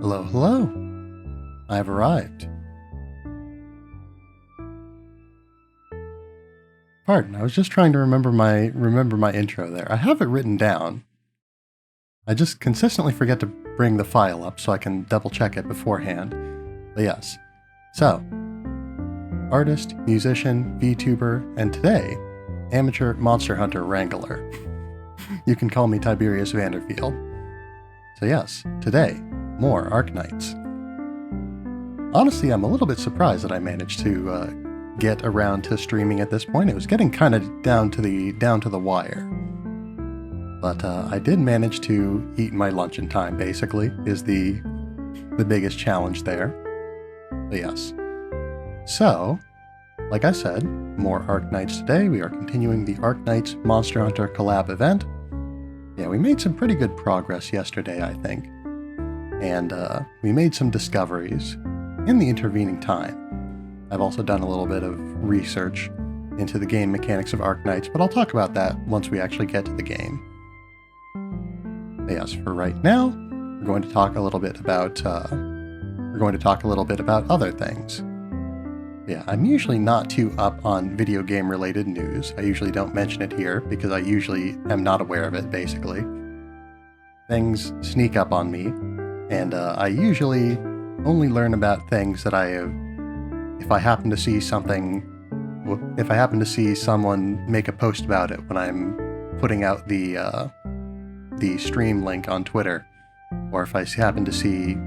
Hello, hello. I've arrived. Pardon, I was just trying to remember my intro there. I have it written down. I just consistently forget to bring the file up so I can double check it beforehand. But yes. So, artist, musician, VTuber, and today, amateur monster hunter wrangler. You can call me Tiberious Vanderfield. So yes, today, more Arknights. Honestly, I'm a little bit surprised that I managed to get around to streaming at this point. It was getting kind of down to the wire. But I did manage to eat my lunch in time, basically, is the biggest challenge there. But yes. So, like I said, more Arknights today. We are continuing the Arknights Monster Hunter collab event. Yeah, we made some pretty good progress yesterday, I think. And we made some discoveries in the intervening time. I've also done a little bit of research into the game mechanics of Arknights, but I'll talk about that once we actually get to the game. But yes, for right now, we're going to talk a little bit about other things. Yeah, I'm usually not too up on video game related news. I usually don't mention it here because I usually am not aware of it, basically. Things sneak up on me, and I usually only learn about things that if I happen to see someone make a post about it when I'm putting out the stream link on Twitter, or if I happen to see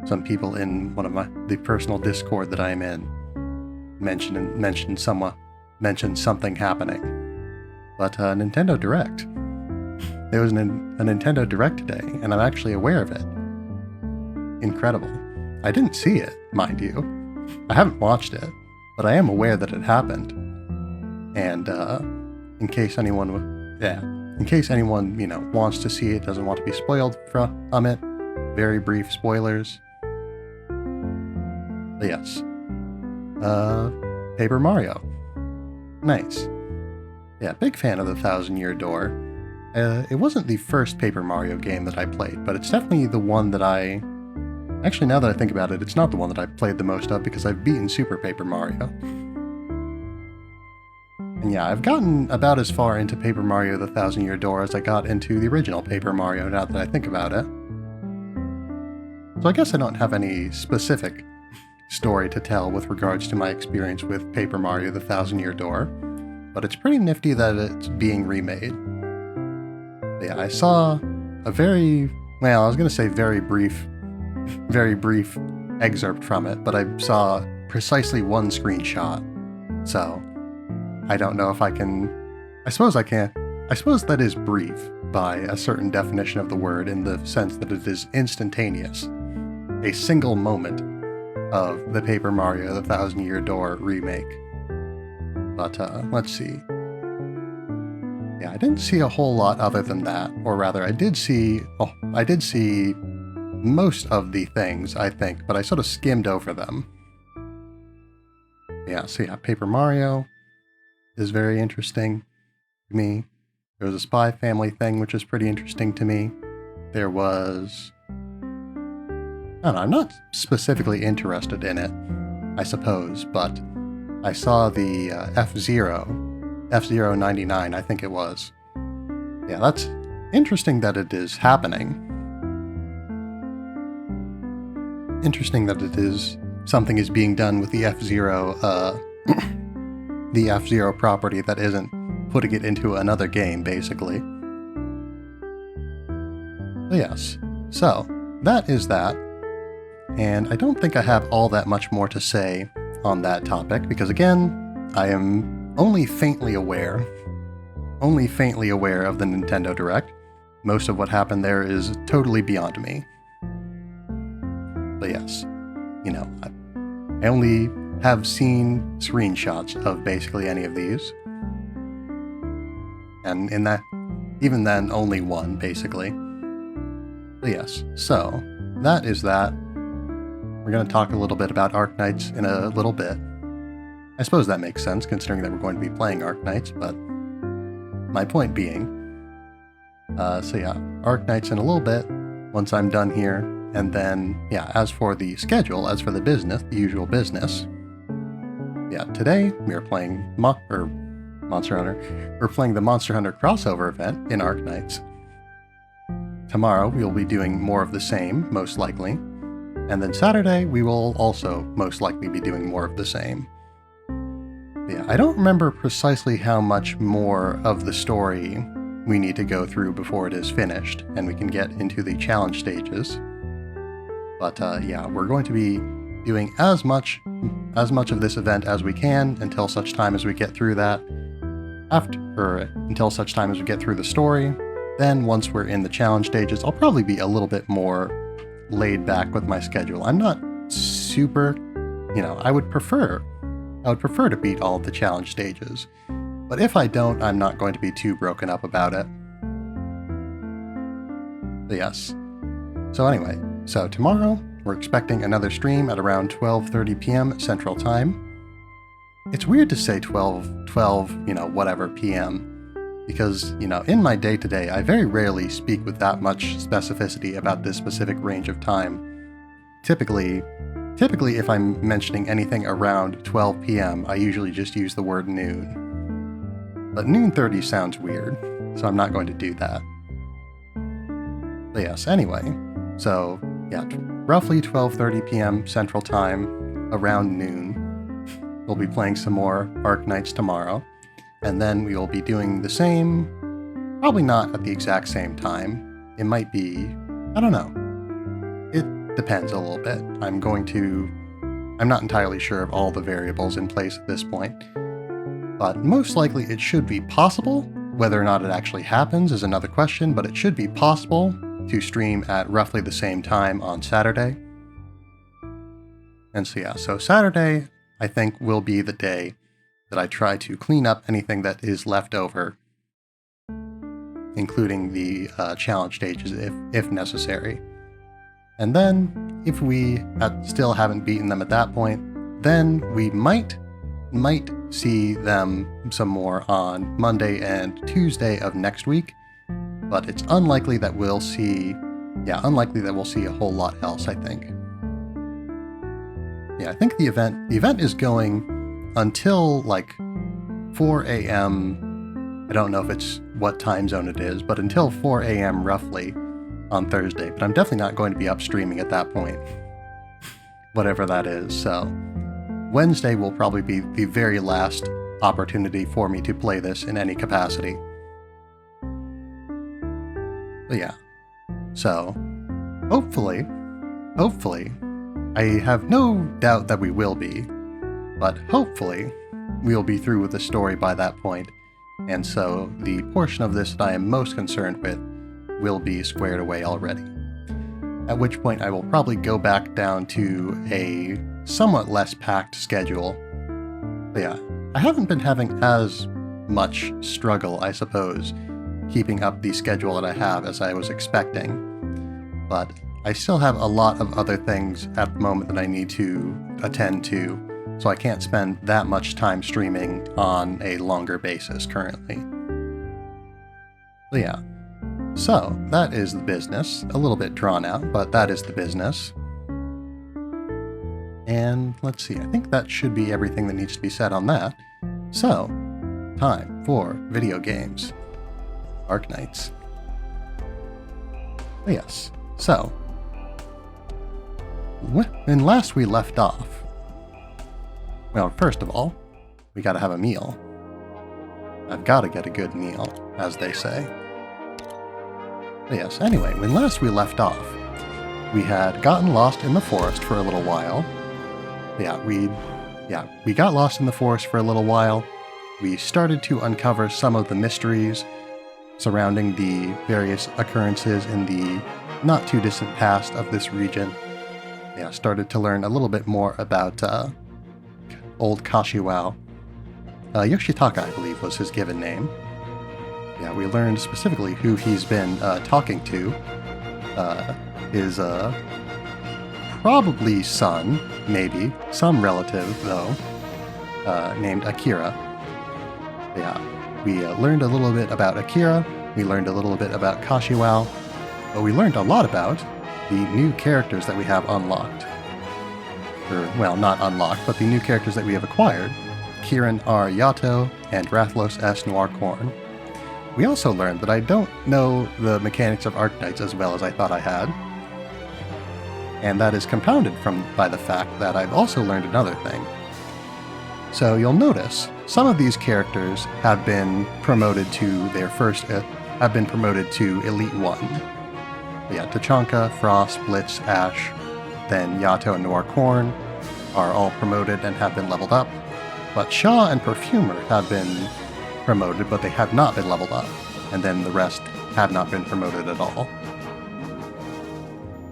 some people in one of the personal Discord that I'm in mention something happening. But Nintendo Direct. There was a Nintendo Direct today, and I'm actually aware of it. Incredible. I didn't see it, mind you. I haven't watched it, but I am aware that it happened. And in case anyone, wants to see it, doesn't want to be spoiled from it, very brief spoilers. But yes. Paper Mario. Nice. Yeah, big fan of the 1,000-Year Door. It wasn't the first Paper Mario game that I played, but it's definitely the one that Actually, now that I think about it, it's not the one that I've played the most of because I've beaten Super Paper Mario. And yeah, I've gotten about as far into Paper Mario the 1,000-Year Door as I got into the original Paper Mario, now that I think about it. So I guess I don't have any specific story to tell with regards to my experience with Paper Mario the 1,000-Year Door, but it's pretty nifty that it's being remade. But yeah, I saw a very brief excerpt from it, but I saw precisely one screenshot, so I don't know if I can. I suppose I can. I suppose that is brief by a certain definition of the word, in the sense that it is instantaneous. A single moment of the Paper Mario the 1,000-Year Door remake. But let's see. Yeah, I didn't see a whole lot other than that, or rather, I did see most of the things, I think, but I sort of skimmed over them. Yeah, so yeah, Paper Mario is very interesting to me. There was a Spy Family thing, which is pretty interesting to me. There was... I don't know, I'm not specifically interested in it, I suppose, but I saw the F-Zero 99, I think it was. Yeah, that's interesting that it is happening. Interesting that something is being done with the F-Zero, the F-Zero property that isn't putting it into another game, basically. But yes, so that is that. And I don't think I have all that much more to say on that topic, because again, I am only faintly aware of the Nintendo Direct. Most of what happened there is totally beyond me. But yes, I only have seen screenshots of basically any of these. And in that, even then, only one, basically. But yes, so that is that. We're going to talk a little bit about Arknights in a little bit. I suppose that makes sense, considering that we're going to be playing Arknights, but my point being, so yeah, Arknights in a little bit, once I'm done here, And then, yeah, as for the schedule, as for the business, the usual business, yeah, today we are playing Monster Hunter. We're playing the Monster Hunter crossover event in Arknights. Tomorrow we'll be doing more of the same, most likely. And then Saturday we will also most likely be doing more of the same. But yeah, I don't remember precisely how much more of the story we need to go through before it is finished and we can get into the challenge stages. But yeah, we're going to be doing as much of this event as we can until such time as we get through that. Until such time as we get through the story. Then once we're in the challenge stages, I'll probably be a little bit more laid back with my schedule. I'm not super, I would prefer to beat all of the challenge stages. But if I don't, I'm not going to be too broken up about it. But yes. So anyway, tomorrow we're expecting another stream at around 12:30 p.m. Central Time. It's weird to say 12, whatever PM, because, in my day-to-day, I very rarely speak with that much specificity about this specific range of time. Typically, if I'm mentioning anything around 12 p.m., I usually just use the word noon. But noon 30 sounds weird, so I'm not going to do that. But yes, anyway, so yeah, roughly 12:30 p.m. Central Time, around noon. We'll be playing some more Arknights tomorrow, and then we will be doing the same, probably not at the exact same time. It might be, I don't know. It depends a little bit. I'm not entirely sure of all the variables in place at this point, but most likely it should be possible. Whether or not it actually happens is another question, but it should be possible to stream at roughly the same time on Saturday. And so yeah, so Saturday, I think, will be the day that I try to clean up anything that is left over, including the challenge stages if necessary. And then, if we still haven't beaten them at that point, then we might see them some more on Monday and Tuesday of next week, but it's unlikely that we'll see a whole lot else, I think. Yeah, I think the event is going until like 4 a.m. I don't know if it's what time zone it is, but until 4 a.m. roughly on Thursday. But I'm definitely not going to be up streaming at that point, whatever that is. So Wednesday will probably be the very last opportunity for me to play this in any capacity. But yeah, so hopefully, I have no doubt that we will be, but hopefully we'll be through with the story by that point, and so the portion of this that I am most concerned with will be squared away already. At which point I will probably go back down to a somewhat less packed schedule. But yeah, I haven't been having as much struggle, I suppose, keeping up the schedule that I have as I was expecting, but I still have a lot of other things at the moment that I need to attend to, so I can't spend that much time streaming on a longer basis currently. But yeah, so that is the business. A little bit drawn out, but that is the business. And let's see, I think that should be everything that needs to be said on that. So, time for video games. Arknights. But yes, so when last we left off, well, first of all, we gotta have a meal. I've gotta get a good meal, as they say. But yes, anyway, when last we left off, we had gotten lost in the forest for a little while. We got lost in the forest for a little while. We started to uncover some of the mysteries surrounding the various occurrences in the not too distant past of this region. Yeah, started to learn a little bit more about old Kashiwao. Yoshitaka, I believe, was his given name. Yeah, we learned specifically who he's been talking to. His probably son, maybe, some relative, though, named Akira. Yeah, we learned a little bit about Akira, we learned a little bit about Kashiwao, but we learned a lot about the new characters that we have unlocked. Or, well, not unlocked, but the new characters that we have acquired. Kieran R. Yato and Rathlos S. Noircorn. We also learned that I don't know the mechanics of Arknights as well as I thought I had. And that is compounded by the fact that I've also learned another thing. So you'll notice some of these characters have been promoted to their have been promoted to Elite 1. Yeah, Tachanka, Frost, Blitz, Ash, then Yato and Noircorn are all promoted and have been leveled up. But Shaw and Perfumer have been promoted, but they have not been leveled up. And then the rest have not been promoted at all.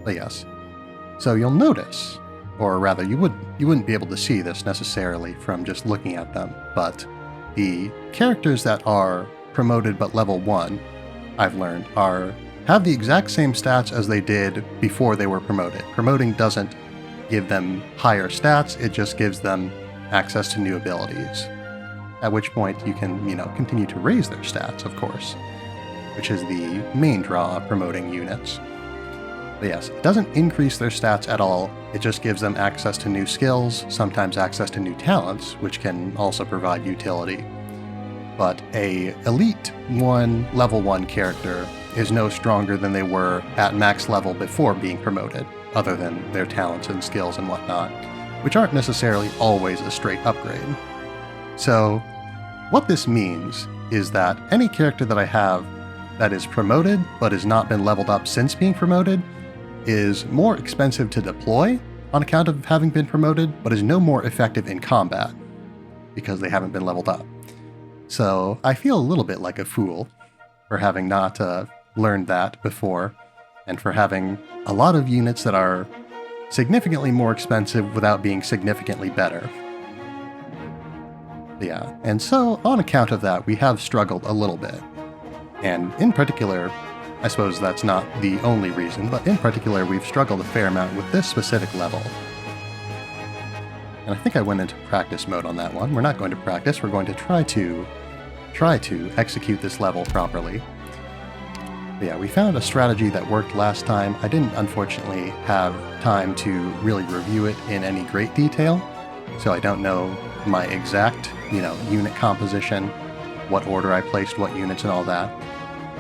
But yes. So you'll notice, or rather you wouldn't be able to see this necessarily from just looking at them, but the characters that are promoted but level 1, I've learned, have the exact same stats as they did before they were promoted. Promoting doesn't give them higher stats, it just gives them access to new abilities. At which point you can, continue to raise their stats, of course, which is the main draw of promoting units. But yes, it doesn't increase their stats at all, it just gives them access to new skills, sometimes access to new talents, which can also provide utility. But a Elite 1 level 1 character is no stronger than they were at max level before being promoted, other than their talents and skills and whatnot, which aren't necessarily always a straight upgrade. So, what this means is that any character that I have that is promoted but has not been leveled up since being promoted is more expensive to deploy on account of having been promoted, but is no more effective in combat because they haven't been leveled up. So I feel a little bit like a fool for having not learned that before, and for having a lot of units that are significantly more expensive without being significantly better. Yeah, and so on account of that, we have struggled a little bit. And in particular, I suppose that's not the only reason, but in particular we've struggled a fair amount with this specific level. And I think I went into practice mode on that one. We're not going to practice, we're going to try to execute this level properly. But yeah, we found a strategy that worked last time. I didn't unfortunately have time to really review it in any great detail, so I don't know my exact, unit composition, what order I placed what units and all that.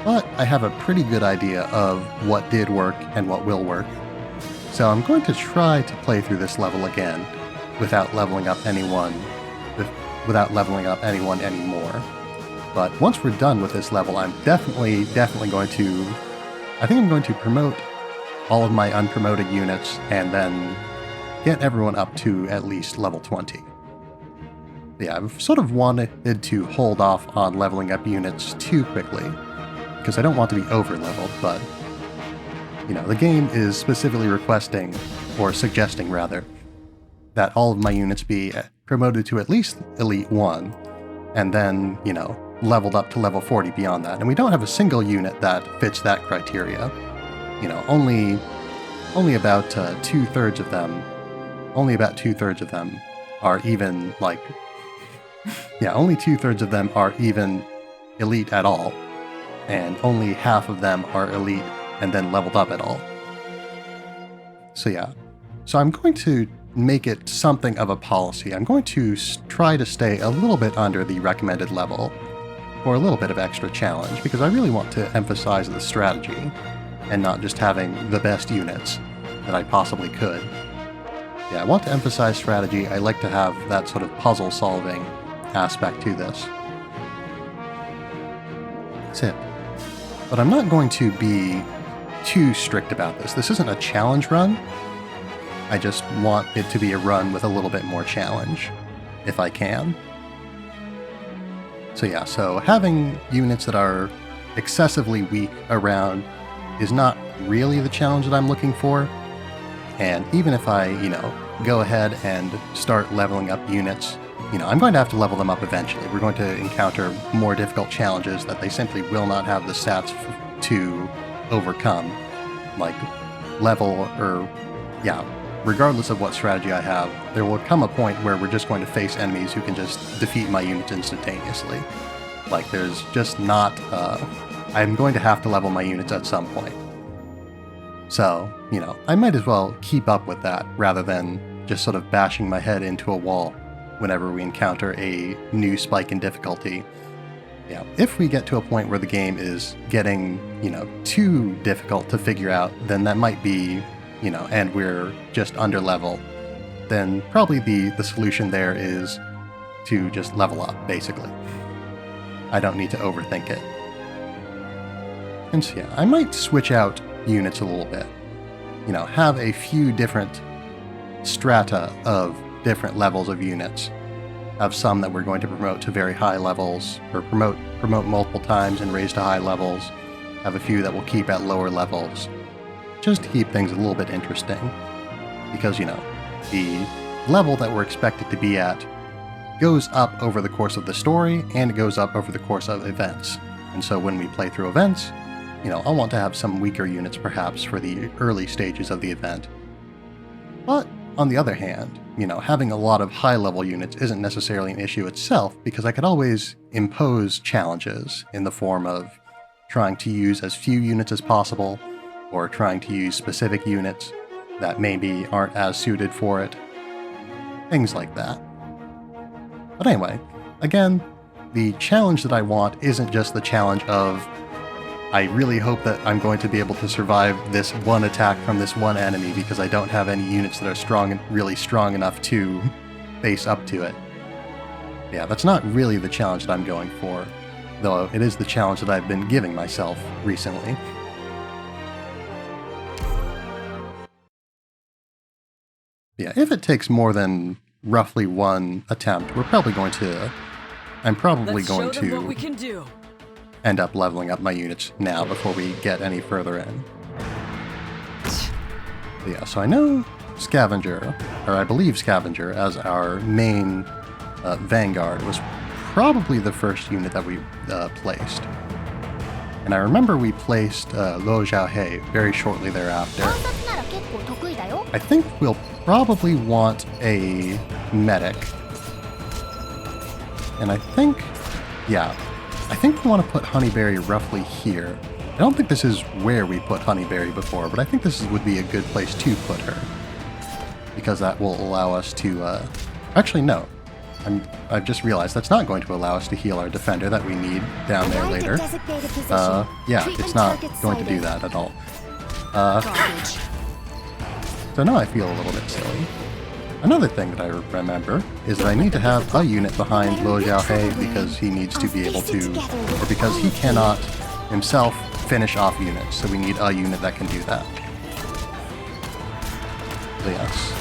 But I have a pretty good idea of what did work and what will work. So I'm going to try to play through this level again without leveling up anyone anymore. But once we're done with this level, I'm definitely going to... I think I'm going to promote all of my unpromoted units and then get everyone up to at least level 20. Yeah, I've sort of wanted to hold off on leveling up units too quickly, because I don't want to be over-leveled, but, the game is specifically requesting, or suggesting rather, that all of my units be promoted to at least Elite 1, and then, leveled up to level 40 beyond that. And we don't have a single unit that fits that criteria. Only about two-thirds of them are even, only two-thirds of them are even elite at all, and only half of them are elite and then leveled up at all. So I'm going to make it something of a policy. I'm going to try to stay a little bit under the recommended level for a little bit of extra challenge, because I really want to emphasize the strategy and not just having the best units that I possibly could. Yeah, I want to emphasize strategy. I like to have that sort of puzzle solving aspect to this. That's it. But I'm not going to be too strict about this. This isn't a challenge run. I just want it to be a run with a little bit more challenge, if I can. So having units that are excessively weak around is not really the challenge that I'm looking for. And even if I, go ahead and start leveling up units, I'm going to have to level them up eventually. We're going to encounter more difficult challenges that they simply will not have the stats to overcome. Regardless of what strategy I have, there will come a point where we're just going to face enemies who can just defeat my units instantaneously. There's just not... I'm going to have to level my units at some point. So, I might as well keep up with that rather than just sort of bashing my head into a wall whenever we encounter a new spike in difficulty. Yeah, if we get to a point where the game is getting, too difficult to figure out, then that might be, and we're just under level, then probably the solution there is to just level up, basically. I don't need to overthink it. And so yeah, I might switch out units a little bit. Have a few different strata of different levels of units. Have some that we're going to promote to very high levels, or promote multiple times and raise to high levels. Have a few that we'll keep at lower levels. Just to keep things a little bit interesting. Because, the level that we're expected to be at goes up over the course of the story, and it goes up over the course of events. And so when we play through events, I'll want to have some weaker units perhaps for the early stages of the event. But on the other hand, having a lot of high-level units isn't necessarily an issue itself, because I could always impose challenges in the form of trying to use as few units as possible, or trying to use specific units that maybe aren't as suited for it. Things like that. But anyway, again, the challenge that I want isn't just the challenge of I really hope that I'm going to be able to survive this one attack from this one enemy because I don't have any units that are really strong enough to face up to it. Yeah, that's not really the challenge that I'm going for, though it is the challenge that I've been giving myself recently. Yeah, if it takes more than roughly one attempt, I'm probably going to what we can do. End up leveling up my units now before we get any further in. But yeah, so I know Scavenger, or I believe Scavenger, as our main vanguard was probably the first unit that we placed. And I remember we placed Lo Xiaohei very shortly thereafter. I think we'll probably want a medic. And I think we want to put Honeyberry roughly here. I don't think this is where we put Honeyberry before, but I think this would be a good place to put her. Because that will allow us to... Actually, no. I've just realized that's not going to allow us to heal our defender that we need down there later. Yeah, it's not going to do that at all. So now I feel a little bit silly. Another thing that I remember is that I need to have a unit behind Lo Xiaohei because he needs to be able to, or because he cannot himself finish off units, so we need a unit that can do that. So yes.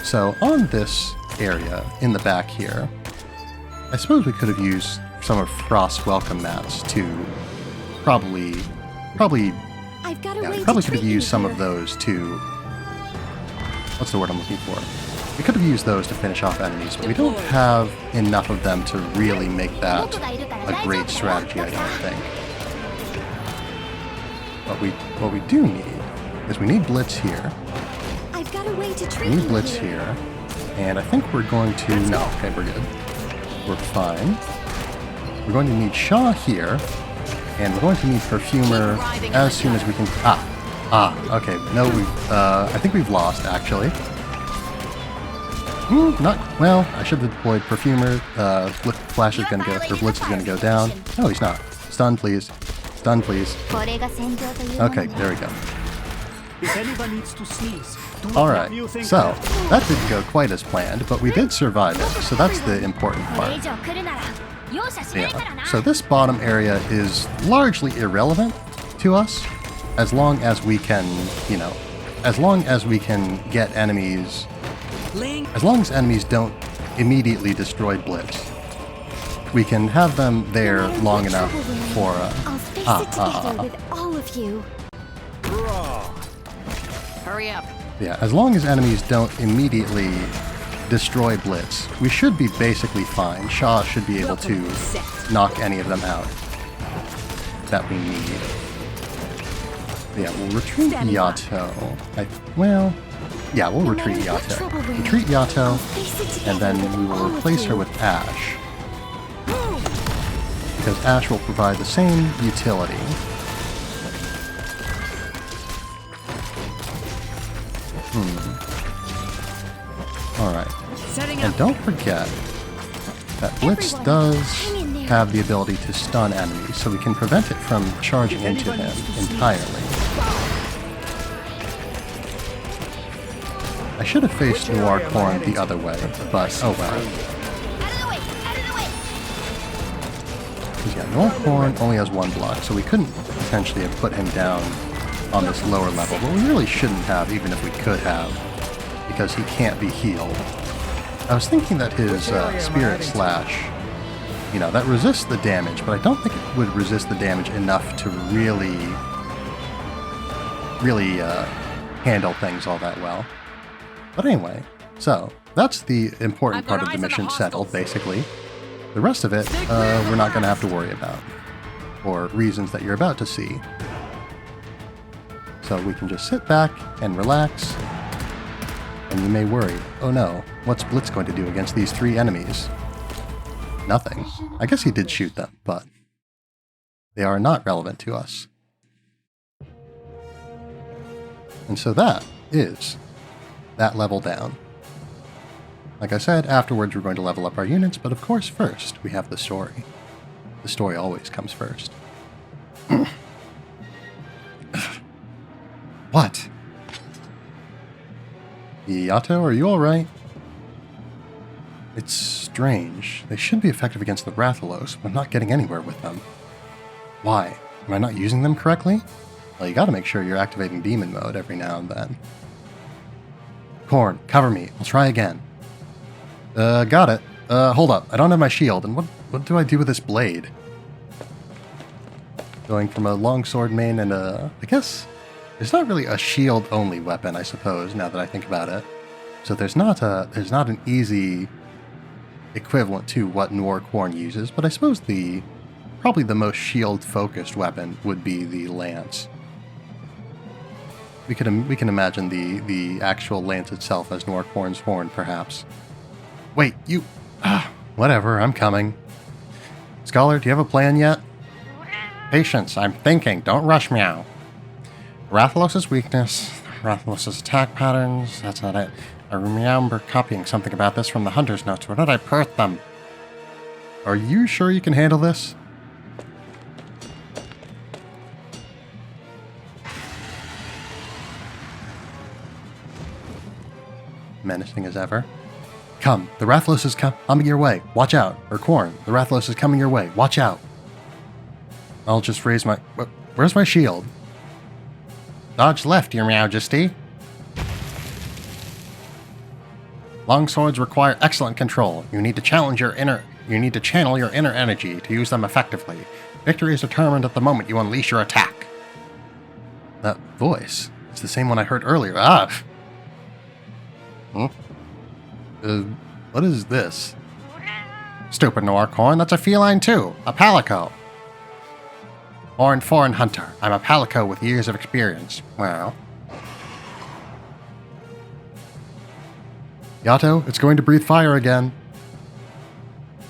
So on this area, in the back here, I suppose we could have used some of Frost's welcome mats to probably could have used some of those to... What's the word I'm looking for? We could have used those to finish off enemies, but we don't have enough of them to really make that a great strategy, I don't think. What we do need is we need Blitz here. We need Blitz here. And I think we're going to... No, okay, we're good. We're fine. We're going to need Shaw here. And we're going to need Perfumer as soon as we can... okay. No, I think we've lost, actually. Well, I should have deployed Perfumer. Flash is gonna go, or Blitz is gonna go down. No, he's not. Stun, please. Stun, please. Okay, there we go. Alright, so, that didn't go quite as planned, but we did survive it, so that's the important part. Yeah, so this bottom area is largely irrelevant to us, as long as we can, as long as we can get enemies, as long as enemies don't immediately destroy Blitz, we can have them there long enough for, with all of you. Hurry up. Yeah, as long as enemies don't immediately destroy Blitz, we should be basically fine. Shaw should be able to knock any of them out that we need. Yeah, we'll retreat Yato. We'll retreat Yato. Retreat Yato, and then we will replace her with Ash. Because Ash will provide the same utility. Alright. Setting And up. don't forget that Blitz Everyone, does hang in there. have the ability to stun enemies, so we can prevent it from charging into him entirely. I should have faced Noir Corn the other way, but oh well. Out of the way! Out of the way! Because yeah, Noir Corn only has one block, so we couldn't potentially have put him down on this lower level, but we really shouldn't have, even if we could have, because he can't be healed. I was thinking that his Spirit Slash, you know, that resists the damage, but I don't think it would resist the damage enough to really handle things all that well. But anyway, so that's the important part of the mission settled, basically. The rest of it, we're not going to have to worry about, for reasons that you're about to see. So we can just sit back and relax, and you may worry, oh no, what's Blitz going to do against these 3 enemies? Nothing. I guess he did shoot them, but they are not relevant to us. And so that is that level down. Like I said, afterwards we're going to level up our units, but of course first we have the story. The story always comes first. What? Yato, are you alright? It's strange. They should be effective against the Rathalos, but I'm not getting anywhere with them. Why? Am I not using them correctly? Well, you gotta make sure you're activating demon mode every now and then. Corn, cover me. I'll try again. Got it. Hold up. I don't have my shield, and what do I do with this blade? Going from a longsword main and I guess it's not really a shield-only weapon, I suppose, now that I think about it. So there's not an easy equivalent to what Noir Corn uses, but I suppose probably the most shield-focused weapon would be the lance. We can imagine the actual lance itself as Noir Corn's horn, perhaps. Wait, you... whatever, I'm coming. Scholar, do you have a plan yet? Patience, I'm thinking, don't rush meow. Rathalos' weakness, Rathalos' attack patterns, that's not it. I remember copying something about this from the Hunter's Notes. Where did I put them? Are you sure you can handle this? Menacing as ever. Come, the Rathalos is coming your way. Watch out. Or Corn, the Rathalos is coming your way. Watch out. I'll just raise my... Where's my shield? Dodge left, your Majesty. Longswords require excellent control. You need to channel your inner energy to use them effectively. Victory is determined at the moment you unleash your attack. That voice. It's the same one I heard earlier. Ah! What is this? Stupid Noir Corn, that's a feline too. A palico. Horned foreign hunter. I'm a palico with years of experience. Well. Yato, it's going to breathe fire again.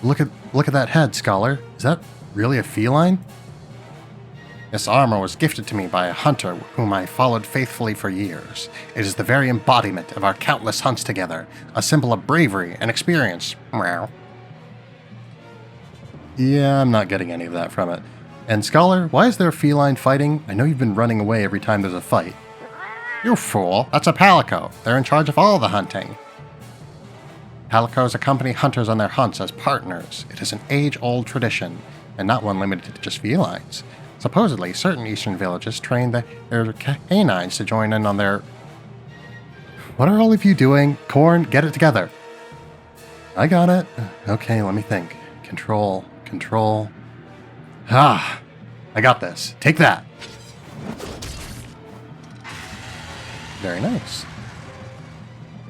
Look at that head, Scholar. Is that really a feline? This armor was gifted to me by a hunter whom I followed faithfully for years. It is the very embodiment of our countless hunts together, a symbol of bravery and experience. Meow. Yeah, I'm not getting any of that from it. And Scholar, why is there a feline fighting? I know you've been running away every time there's a fight. You fool, that's a palico. They're in charge of all the hunting. Palicos accompany hunters on their hunts as partners. It is an age-old tradition, and not one limited to just felines. Supposedly, certain eastern villages train their canines to join in on their... What are all of you doing? Corn, get it together. I got it. Okay, let me think. Control. Ah, I got this. Take that. Very nice.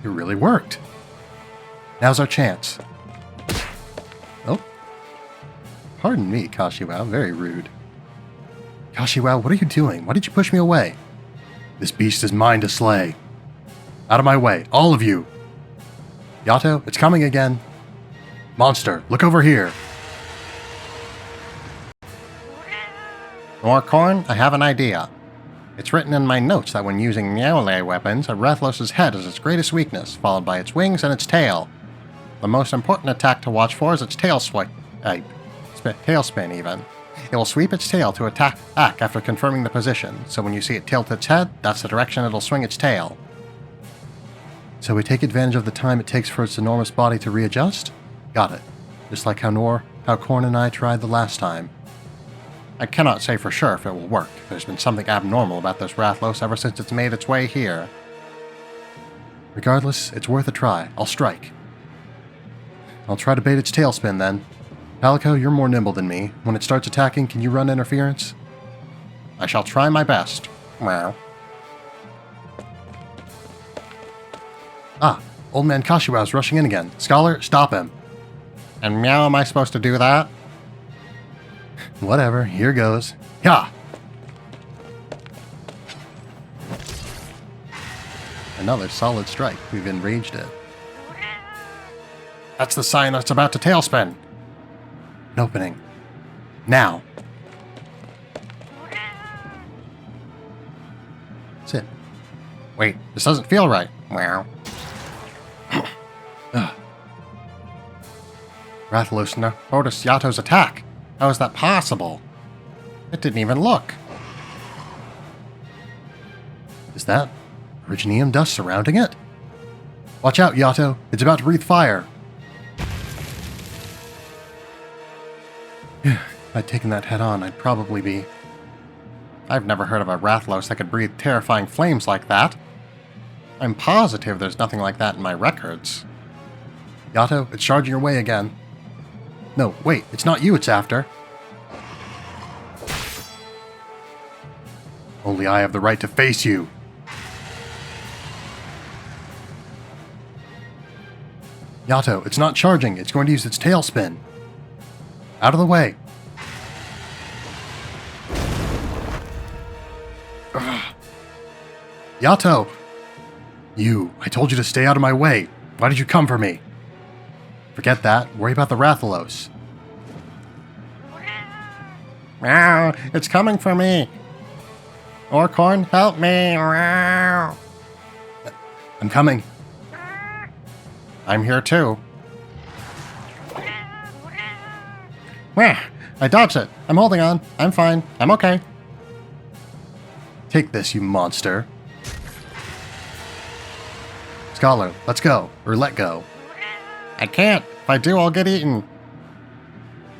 It really worked. Now's our chance. Oh. Pardon me, Kashiwao. Very rude. Kashiwao, what are you doing? Why did you push me away? This beast is mine to slay. Out of my way, all of you. Yato, it's coming again. Monster, look over here. Noir Corn, I have an idea. It's written in my notes that when using melee weapons, a Rathalos' head is its greatest weakness, followed by its wings and its tail. The most important attack to watch for is its tailspin even. It will sweep its tail to attack after confirming the position, so when you see it tilt its head, that's the direction it'll swing its tail. So we take advantage of the time it takes for its enormous body to readjust? Got it. Just like how Korn and I tried the last time. I cannot say for sure if it will work. There's been something abnormal about this Rathalos ever since it's made its way here. Regardless, it's worth a try. I'll strike. I'll try to bait its tailspin then. Palico, you're more nimble than me. When it starts attacking, can you run interference? I shall try my best. Meow. Ah, Old Man Kashiwa's rushing in again. Scholar, stop him. And meow, am I supposed to do that? Whatever, here goes. Yeah! Another solid strike. We've enraged it. That's the sign that it's about to tailspin. An opening. Now. Sit. Wait, this doesn't feel right. Wow. Rathalos noticed Yato's attack. How is that possible? It didn't even look. Is that originium dust surrounding it? Watch out, Yato. It's about to breathe fire. If I'd taken that head on, I'd probably be... I've never heard of a Rathalos that could breathe terrifying flames like that. I'm positive there's nothing like that in my records. Yato, it's charging away again. No, wait, it's not you it's after. Only I have the right to face you. Yato, it's not charging. It's going to use its tailspin. Out of the way. Ugh. Yato! I told you to stay out of my way. Why did you come for me? Forget that. Worry about the Rathalos. Meow, it's coming for me. Orkorn, help me. Meow. I'm coming. I'm here too. Meow, I dodged it. I'm holding on. I'm fine. I'm okay. Take this, you monster. Scholar, let's go. Or let go. I can't. If I do, I'll get eaten.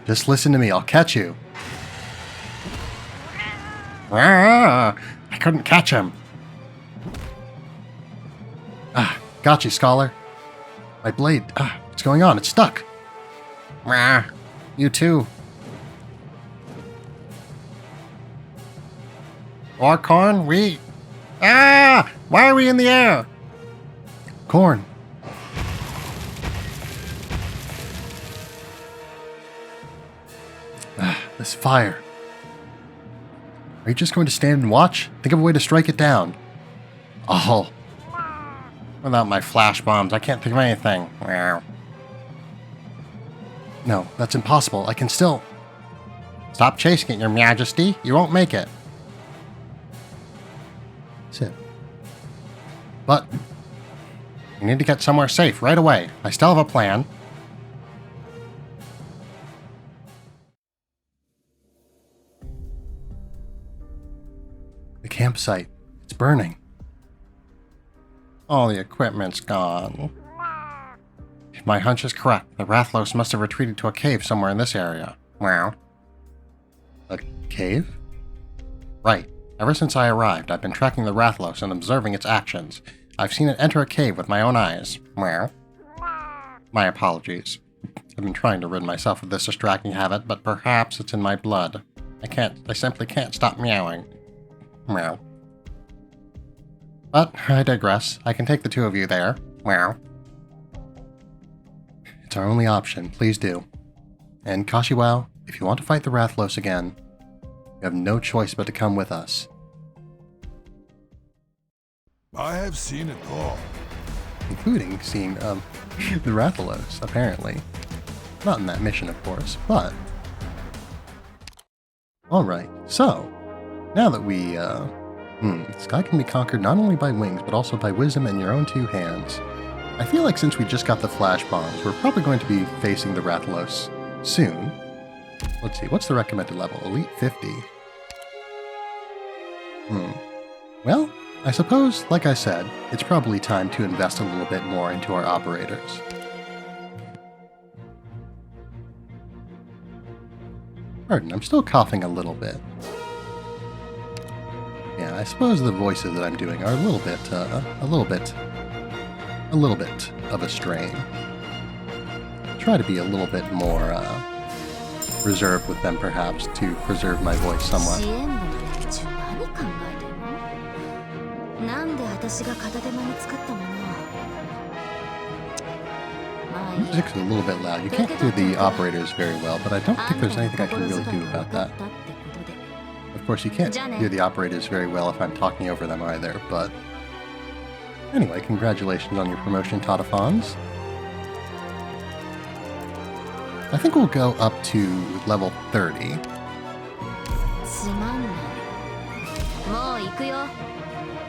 Just listen to me. I'll catch you. I couldn't catch him. Got you, Scholar. My blade. What's going on? It's stuck. You too. Orkorn, we... Why are we in the air? Korn. This fire. Are you just going to stand and watch? Think of a way to strike it down. Oh. Without my flash bombs, I can't think of anything. No, that's impossible. I can still... Stop chasing it, Your Majesty. You won't make it. Sit. But... You need to get somewhere safe right away. I still have a plan. The campsite. It's burning. All the equipment's gone. If my hunch is correct, the Rathalos must have retreated to a cave somewhere in this area. Wow. A cave? Right. Ever since I arrived, I've been tracking the Rathalos and observing its actions. I've seen it enter a cave with my own eyes. Wow. My apologies. I've been trying to rid myself of this distracting habit, but perhaps it's in my blood. I simply can't stop meowing. Meow. But I digress. I can take the two of you there. Meow. It's our only option. Please do. And Kashiwa, if you want to fight the Rathalos again, you have no choice but to come with us. I have seen it all. Including seeing, the Rathalos, apparently. Not in that mission, of course, but... Alright, so, now that we, The sky can be conquered not only by wings, but also by wisdom and your own two hands. I feel like since we just got the flash bombs, we're probably going to be facing the Rathalos soon. Let's see, what's the recommended level? Elite 50. Well, I suppose, like I said, it's probably time to invest a little bit more into our operators. Pardon, I'm still coughing a little bit. Yeah, I suppose the voices that I'm doing are a little bit of a strain. Try to be a little bit more reserved with them, perhaps, to preserve my voice somewhat. The music's a little bit loud. You can't hear the operators very well, but I don't think there's anything I can really do about that. Of course, you can't hear the operators very well if I'm talking over them either, but... Anyway, congratulations on your promotion, Tataphons. I think we'll go up to level 30.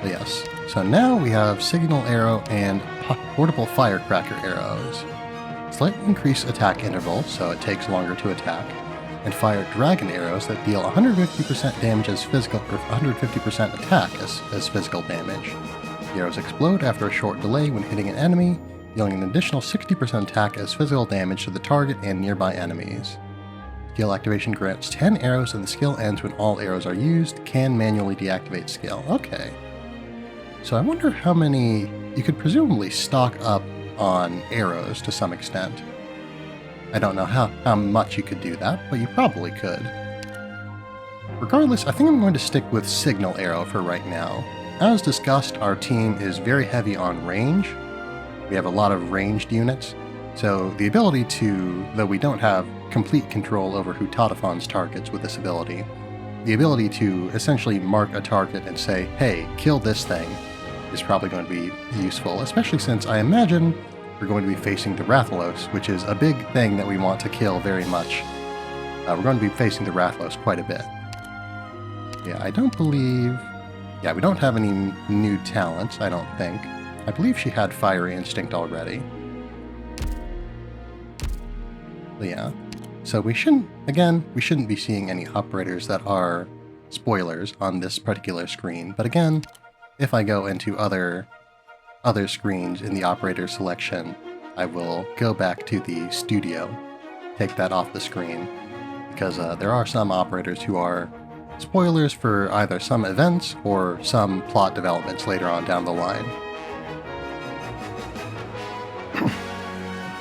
But yes, so now we have Signal Arrow and Portable Firecracker Arrows. Slightly increase attack interval, so it takes longer to attack, and fire Dragon Arrows that deal 150% damage as physical, or 150% attack as physical damage. The arrows explode after a short delay when hitting an enemy, dealing an additional 60% attack as physical damage to the target and nearby enemies. Skill activation grants 10 arrows and the skill ends when all arrows are used, can manually deactivate skill. Okay. So I wonder how many... You could presumably stock up on arrows to some extent. I don't know how much you could do that, but you probably could. Regardless, I think I'm going to stick with Signal Arrow for right now. As discussed, our team is very heavy on range. We have a lot of ranged units, so the ability to, though we don't have complete control over who Tataphons targets with this ability, the ability to essentially mark a target and say, hey, kill this thing, is probably going to be useful, especially since I imagine we're going to be facing the Rathalos, which is a big thing that we want to kill very much. We're going to be facing the Rathalos quite a bit. Yeah, I don't believe... Yeah, we don't have any new talents, I don't think. I believe she had Fiery Instinct already. But yeah. So we shouldn't be seeing any operators that are spoilers on this particular screen. But again, if I go into other screens in the operator selection, I will go back to the studio, take that off the screen, because there are some operators who are spoilers for either some events or some plot developments later on down the line.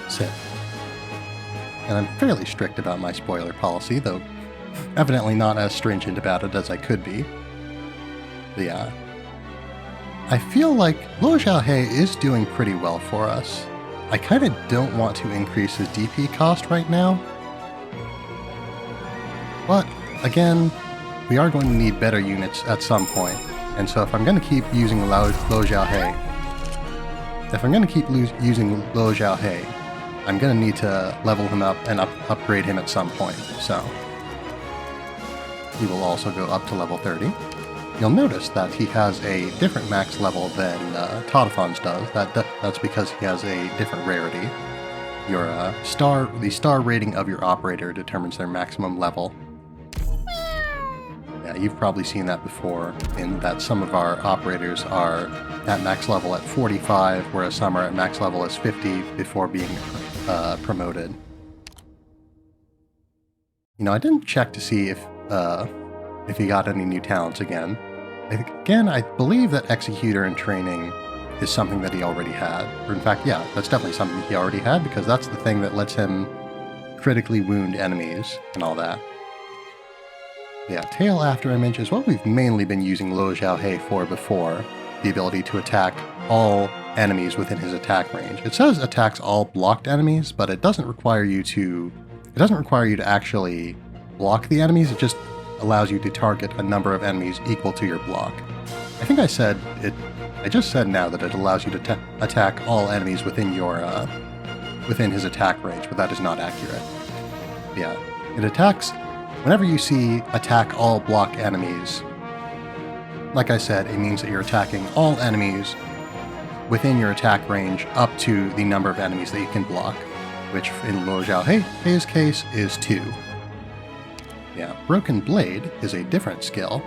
Sit. And I'm fairly strict about my spoiler policy, though evidently not as stringent about it as I could be. But yeah. I feel like Lo Xiaohe is doing pretty well for us. I kind of don't want to increase his DP cost right now. But, again, we are going to need better units at some point. And so if I'm going to keep using Lo Xiaohe, I'm going to need to level him up and upgrade him at some point. So, he will also go up to level 30. You'll notice that he has a different max level than Tataphons does. That's because he has a different rarity. The star rating of your operator determines their maximum level. Yeah, you've probably seen that before, in that some of our operators are at max level at 45, whereas some are at max level as 50 before being promoted. You know, I didn't check to see if he got any new talents again. I believe that Executor in training is something that he already had. Or in fact, yeah, that's definitely something he already had, because that's the thing that lets him critically wound enemies and all that. Yeah, Tail After Image is what we've mainly been using Lo Xiaohe for before, the ability to attack all enemies within his attack range. It says attacks all blocked enemies, but it doesn't require you to actually block the enemies. It just allows you to target a number of enemies equal to your block. I think I just said now that it allows you to attack all enemies within his attack range, but that is not accurate. Yeah, it attacks whenever you see attack all block enemies. like I said, it means that you're attacking all enemies within your attack range up to the number of enemies that you can block, which in Luo Xiaohei's case is 2. Yeah, Broken Blade is a different skill.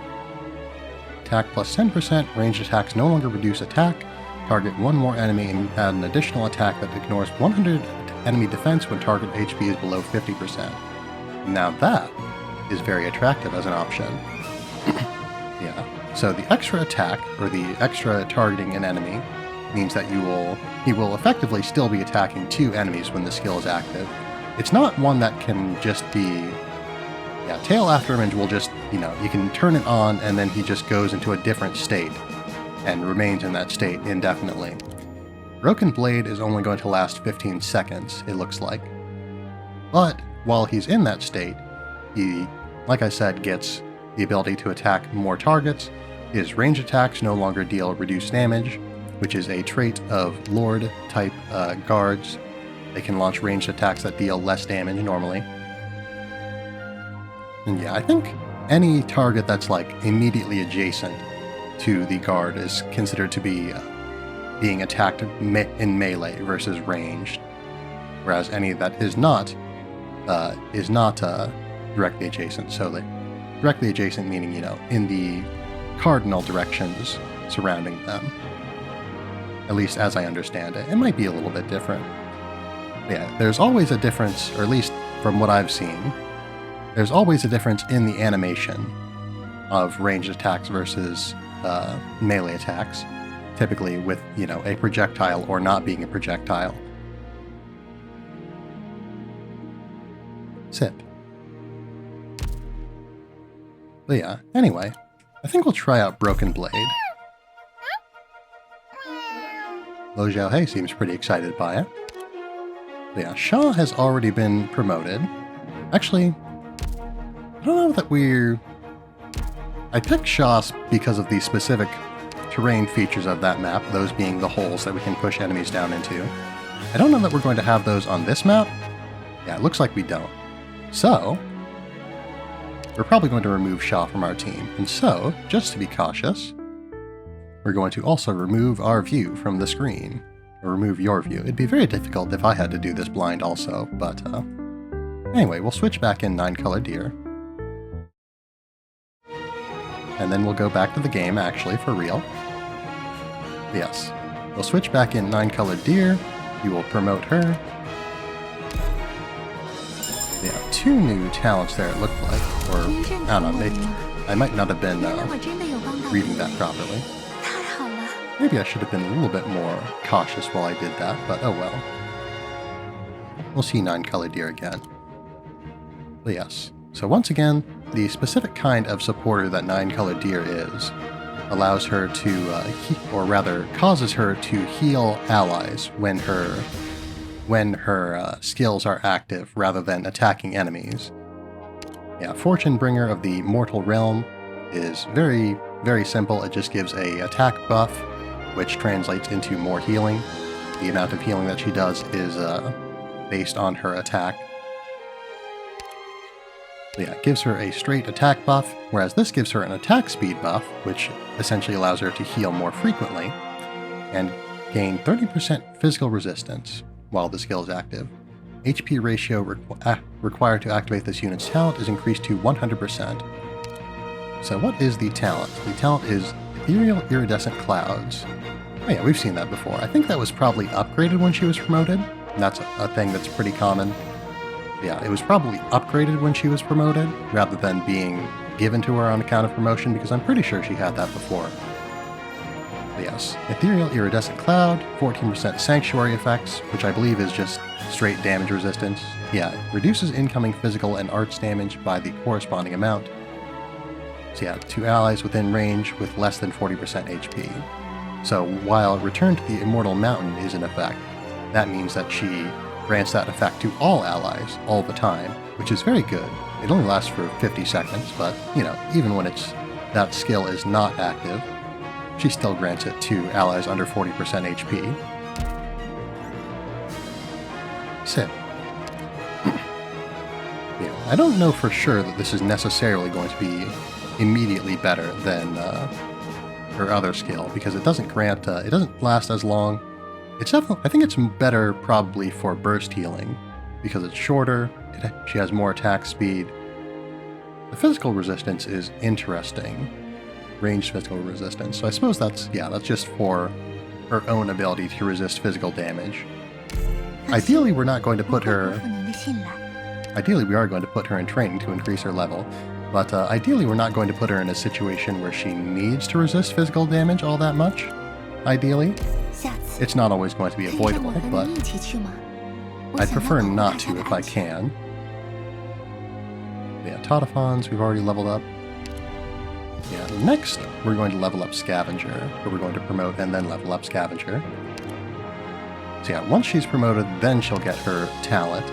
Attack plus 10%, ranged attacks no longer reduce attack, target one more enemy and add an additional attack that ignores 100 enemy defense when target HP is below 50%. Now that is very attractive as an option. Yeah, so the extra attack, or the extra targeting an enemy, means that he will effectively still be attacking 2 enemies when the skill is active. It's not one that can just be... Yeah, Tail Afterimage will just, you can turn it on and then he just goes into a different state and remains in that state indefinitely. Broken Blade is only going to last 15 seconds, it looks like. But while he's in that state, he, like I said, gets the ability to attack more targets. His range attacks no longer deal reduced damage, which is a trait of Lord-type guards. They can launch ranged attacks that deal less damage normally. And yeah, I think any target that's like immediately adjacent to the guard is considered to be being attacked in melee versus ranged, whereas any that is not directly adjacent. So directly adjacent meaning, in the cardinal directions surrounding them. At least as I understand it. It might be a little bit different. Yeah, there's always a difference, or at least from what I've seen, there's always a difference in the animation of ranged attacks versus melee attacks, typically with, a projectile or not being a projectile. Sip. But yeah, anyway, I think we'll try out Broken Blade. Luo Xiaohei seems pretty excited by it. But yeah, Shaw has already been promoted. Actually, I don't know that I picked Shaw because of the specific terrain features of that map, those being the holes that we can push enemies down into. I don't know that we're going to have those on this map. Yeah, it looks like we don't. So, we're probably going to remove Shaw from our team. And so, just to be cautious, we're going to also remove our view from the screen. Or remove your view. It'd be very difficult if I had to do this blind also, but anyway, we'll switch back in 9-color deer. And then we'll go back to the game, actually, for real. Yes. We'll switch back in 9-colored deer. You will promote her. Yeah, 2 new talents there, it looked like. Or, I don't know, I might not have been reading that properly. Maybe I should have been a little bit more cautious while I did that, but oh well. We'll see 9-colored deer again. But yes. So once again, the specific kind of supporter that 9-colored deer is allows her to, or rather causes her to heal allies when her skills are active rather than attacking enemies. Yeah, Fortune Bringer of the Mortal Realm is very, very simple. It just gives a attack buff, which translates into more healing. The amount of healing that she does is based on her attack. Yeah, it gives her a straight attack buff, whereas this gives her an attack speed buff, which essentially allows her to heal more frequently, and gain 30% physical resistance while the skill is active. HP ratio required to activate this unit's talent is increased to 100%. So what is the talent? The talent is Ethereal Iridescent Clouds. Oh yeah, we've seen that before. I think that was probably upgraded when she was promoted. That's a thing that's pretty common. Yeah, it was probably upgraded when she was promoted, rather than being given to her on account of promotion, because I'm pretty sure she had that before. But yes, Ethereal Iridescent Cloud, 14% Sanctuary effects, which I believe is just straight damage resistance. Yeah, it reduces incoming physical and arts damage by the corresponding amount. So yeah, to allies within range with less than 40% HP. So while Return to the Immortal Mountain is in effect, that means that she grants that effect to all allies all the time, which is very good. It only lasts for 50 seconds, but, even when that skill is not active, she still grants it to allies under 40% HP. Sip. Yeah, I don't know for sure that this is necessarily going to be immediately better than her other skill, because it doesn't grant, it doesn't last as long. It's definitely, I think it's better probably for burst healing, because it's shorter, she has more attack speed. The physical resistance is interesting. Ranged physical resistance. So I suppose that's just for her own ability to resist physical damage. Ideally, we're not going to put her... Ideally, we are going to put her in training to increase her level, but ideally we're not going to put her in a situation where she needs to resist physical damage all that much. Ideally. It's not always going to be avoidable, but I'd prefer not to if I can. Yeah, Tautofons, we've already leveled up. Yeah, next we're going to level up Scavenger, or we're going to promote and then level up Scavenger. So yeah, once she's promoted, then she'll get her talent,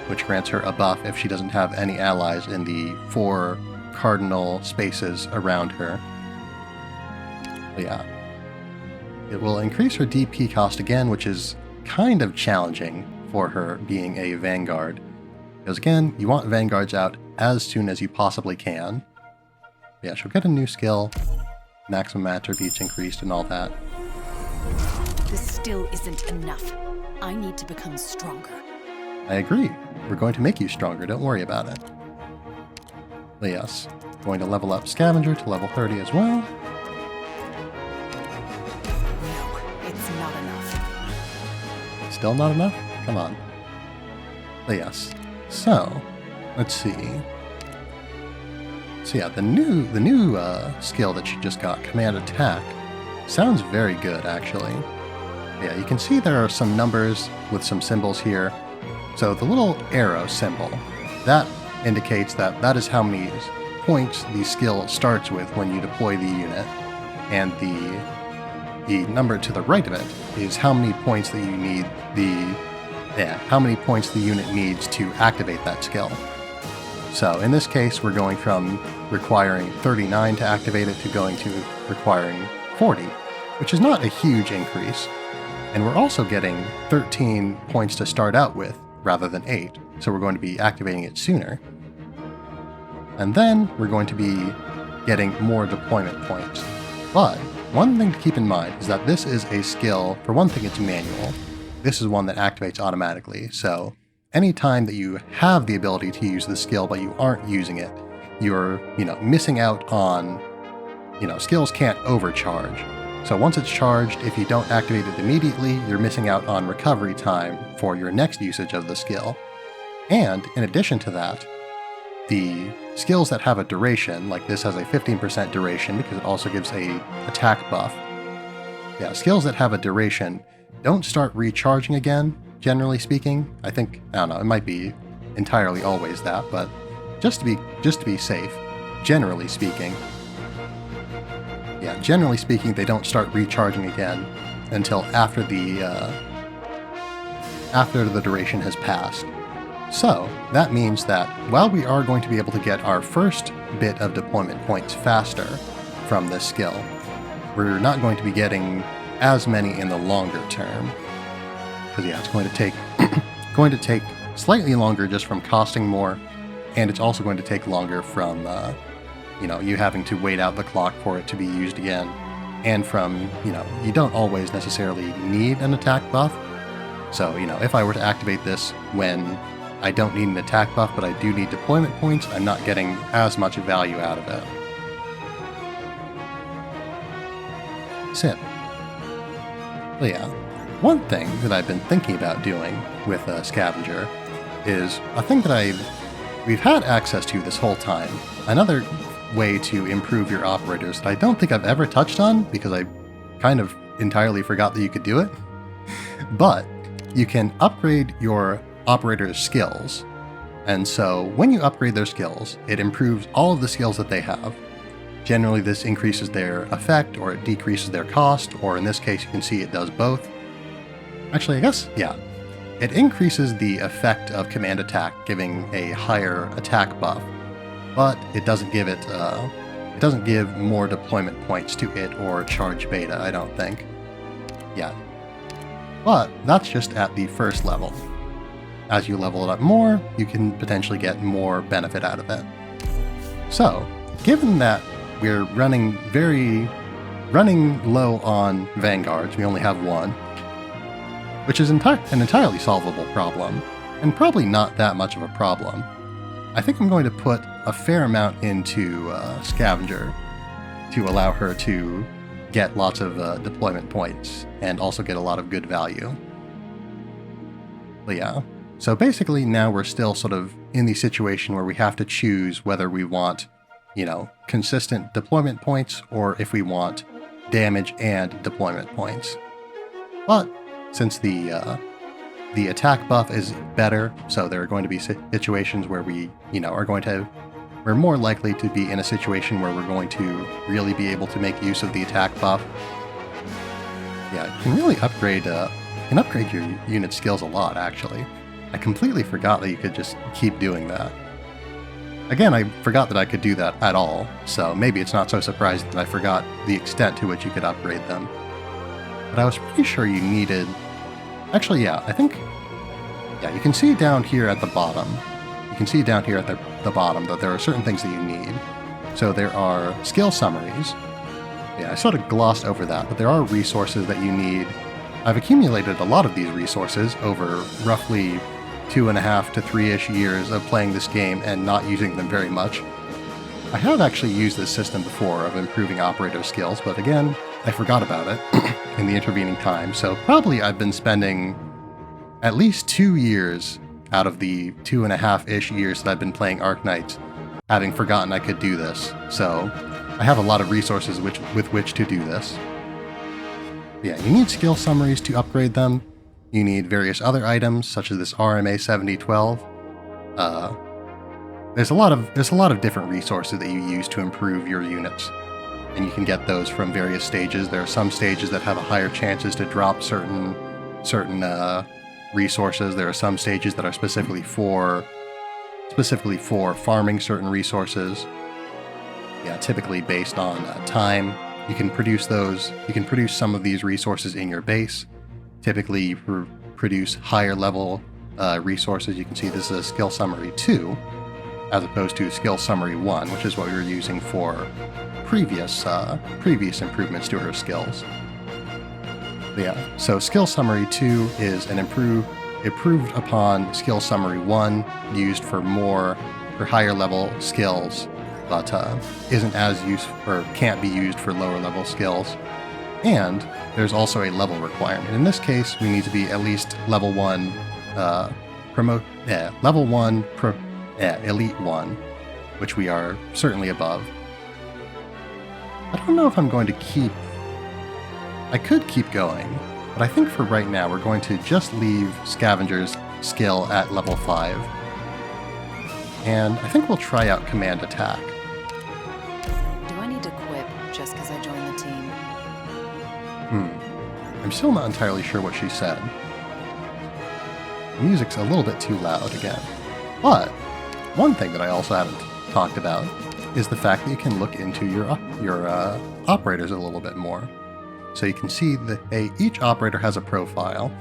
which grants her a buff if she doesn't have any allies in the 4 cardinal spaces around her. But yeah. It will increase her DP cost again, which is kind of challenging for her being a Vanguard. Because again, you want Vanguards out as soon as you possibly can. But yeah, she'll get a new skill, maximum attributes increased and all that. This still isn't enough. I need to become stronger. I agree. We're going to make you stronger, don't worry about it. But yes, going to level up Scavenger to level 30 as well. No, it's not enough. Still not enough? Come on. But yes, so, let's see. So yeah, the new skill that she just got, Command Attack, sounds very good actually. Yeah, you can see there are some numbers with some symbols here. So the little arrow symbol, that indicates that that is how many points the skill starts with when you deploy the unit. And the number to the right of it is how many points that you need how many points the unit needs to activate that skill. So in this case, we're going from requiring 39 to activate it to going to requiring 40, which is not a huge increase. And we're also getting 13 points to start out with, rather than 8, so we're going to be activating it sooner. And then we're going to be getting more deployment points. But one thing to keep in mind is that this is a skill, for one thing it's manual, this is one that activates automatically, so anytime that you have the ability to use the skill but you aren't using it, you're, missing out on, skills can't overcharge. So once it's charged, if you don't activate it immediately, you're missing out on recovery time for your next usage of the skill. And in addition to that, the skills that have a duration, like this has a 15% duration because it also gives a attack buff. Yeah, skills that have a duration don't start recharging again, generally speaking. I don't know, it might be entirely always that, but just to be safe, generally speaking, generally speaking, they don't start recharging again until after the duration has passed. So that means that while we are going to be able to get our first bit of deployment points faster from this skill, we're not going to be getting as many in the longer term. Because it's going to take slightly longer just from costing more, and it's also going to take longer from you having to wait out the clock for it to be used again, and from, you don't always necessarily need an attack buff. So, if I were to activate this when I don't need an attack buff, but I do need deployment points, I'm not getting as much value out of it. Sip. But yeah, one thing that I've been thinking about doing with Scavenger is a thing that we've had access to this whole time. Another way to improve your operators that I don't think I've ever touched on because I kind of entirely forgot that you could do it. But you can upgrade your operators' skills. And so when you upgrade their skills, it improves all of the skills that they have. Generally, this increases their effect, or it decreases their cost, or in this case, you can see it does both. Actually, I guess, yeah. It increases the effect of Command Attack, giving a higher attack buff, but it doesn't give more deployment points to it or charge beta, I don't think. Yeah. But that's just at the first level. As you level it up more, you can potentially get more benefit out of it. So, given that we're running very, running low on vanguards. We only have one, which is an entirely solvable problem, and probably not that much of a problem. I think I'm going to put a fair amount into Scavenger to allow her to get lots of deployment points and also get a lot of good value. But yeah, so basically now we're still sort of in the situation where we have to choose whether we want, consistent deployment points or if we want damage and deployment points. But since the attack buff is better, so there are going to be situations where we, we're more likely to be in a situation where we're going to really be able to make use of the attack buff. Yeah, you can really upgrade your unit skills a lot, actually. I completely forgot that you could just keep doing that. Again, I forgot that I could do that at all, so maybe it's not so surprising that I forgot the extent to which you could upgrade them. But I was pretty sure you needed... Actually, yeah, you can see down here at the bottom. You can see down here at the bottom that there are certain things that you need. So there are skill summaries. Yeah, I sort of glossed over that, but there are resources that you need. I've accumulated a lot of these resources over roughly 2.5 to 3-ish years of playing this game and not using them very much. I have actually used this system before of improving operator skills, but again, I forgot about it in the intervening time, so probably I've been spending at least 2 years out of the 2.5-ish years that I've been playing Arknights having forgotten I could do this, so I have a lot of resources with which to do this. Yeah, you need skill summaries to upgrade them. You need various other items, such as this RMA 7012. There's a lot of different resources that you use to improve your units, and you can get those from various stages. There are some stages that have a higher chances to drop certain resources. There are some stages that are specifically for farming certain resources. Yeah, typically based on time. You can produce those. You can produce some of these resources in your base. Typically, you produce higher level resources. You can see this is a skill summary 2, as opposed to skill summary 1, which is what we were using for previous improvements to her skills. But yeah, so skill summary 2 is an improved upon skill summary 1, used for higher level skills, but isn't as useful or can't be used for lower level skills. And there's also a level requirement. In this case, we need to be at least level 1 elite 1, which we are certainly above. I don't know if I'm going to keep... I could keep going, but I think for right now we're going to just leave Scavenger's skill at level 5. And I think we'll try out Command Attack. Do I need to quip just because I joined the team? I'm still not entirely sure what she said. The music's a little bit too loud again. But one thing that I also haven't talked about is the fact that you can look into your operators a little bit more. So you can see that each operator has a profile.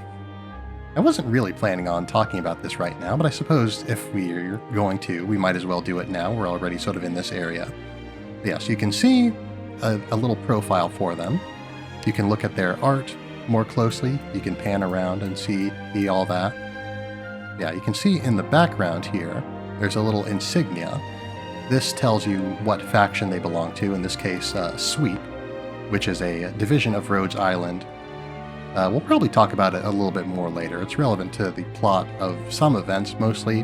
I wasn't really planning on talking about this right now, but I suppose if we're going to, we might as well do it now. We're already sort of in this area. Yeah, so you can see a little profile for them. You can look at their art more closely. You can pan around and see all that. Yeah, you can see in the background here, there's a little insignia. This tells you what faction they belong to, in this case, Sweep, which is a division of Rhodes Island. We'll probably talk about it a little bit more later. It's relevant to the plot of some events, mostly,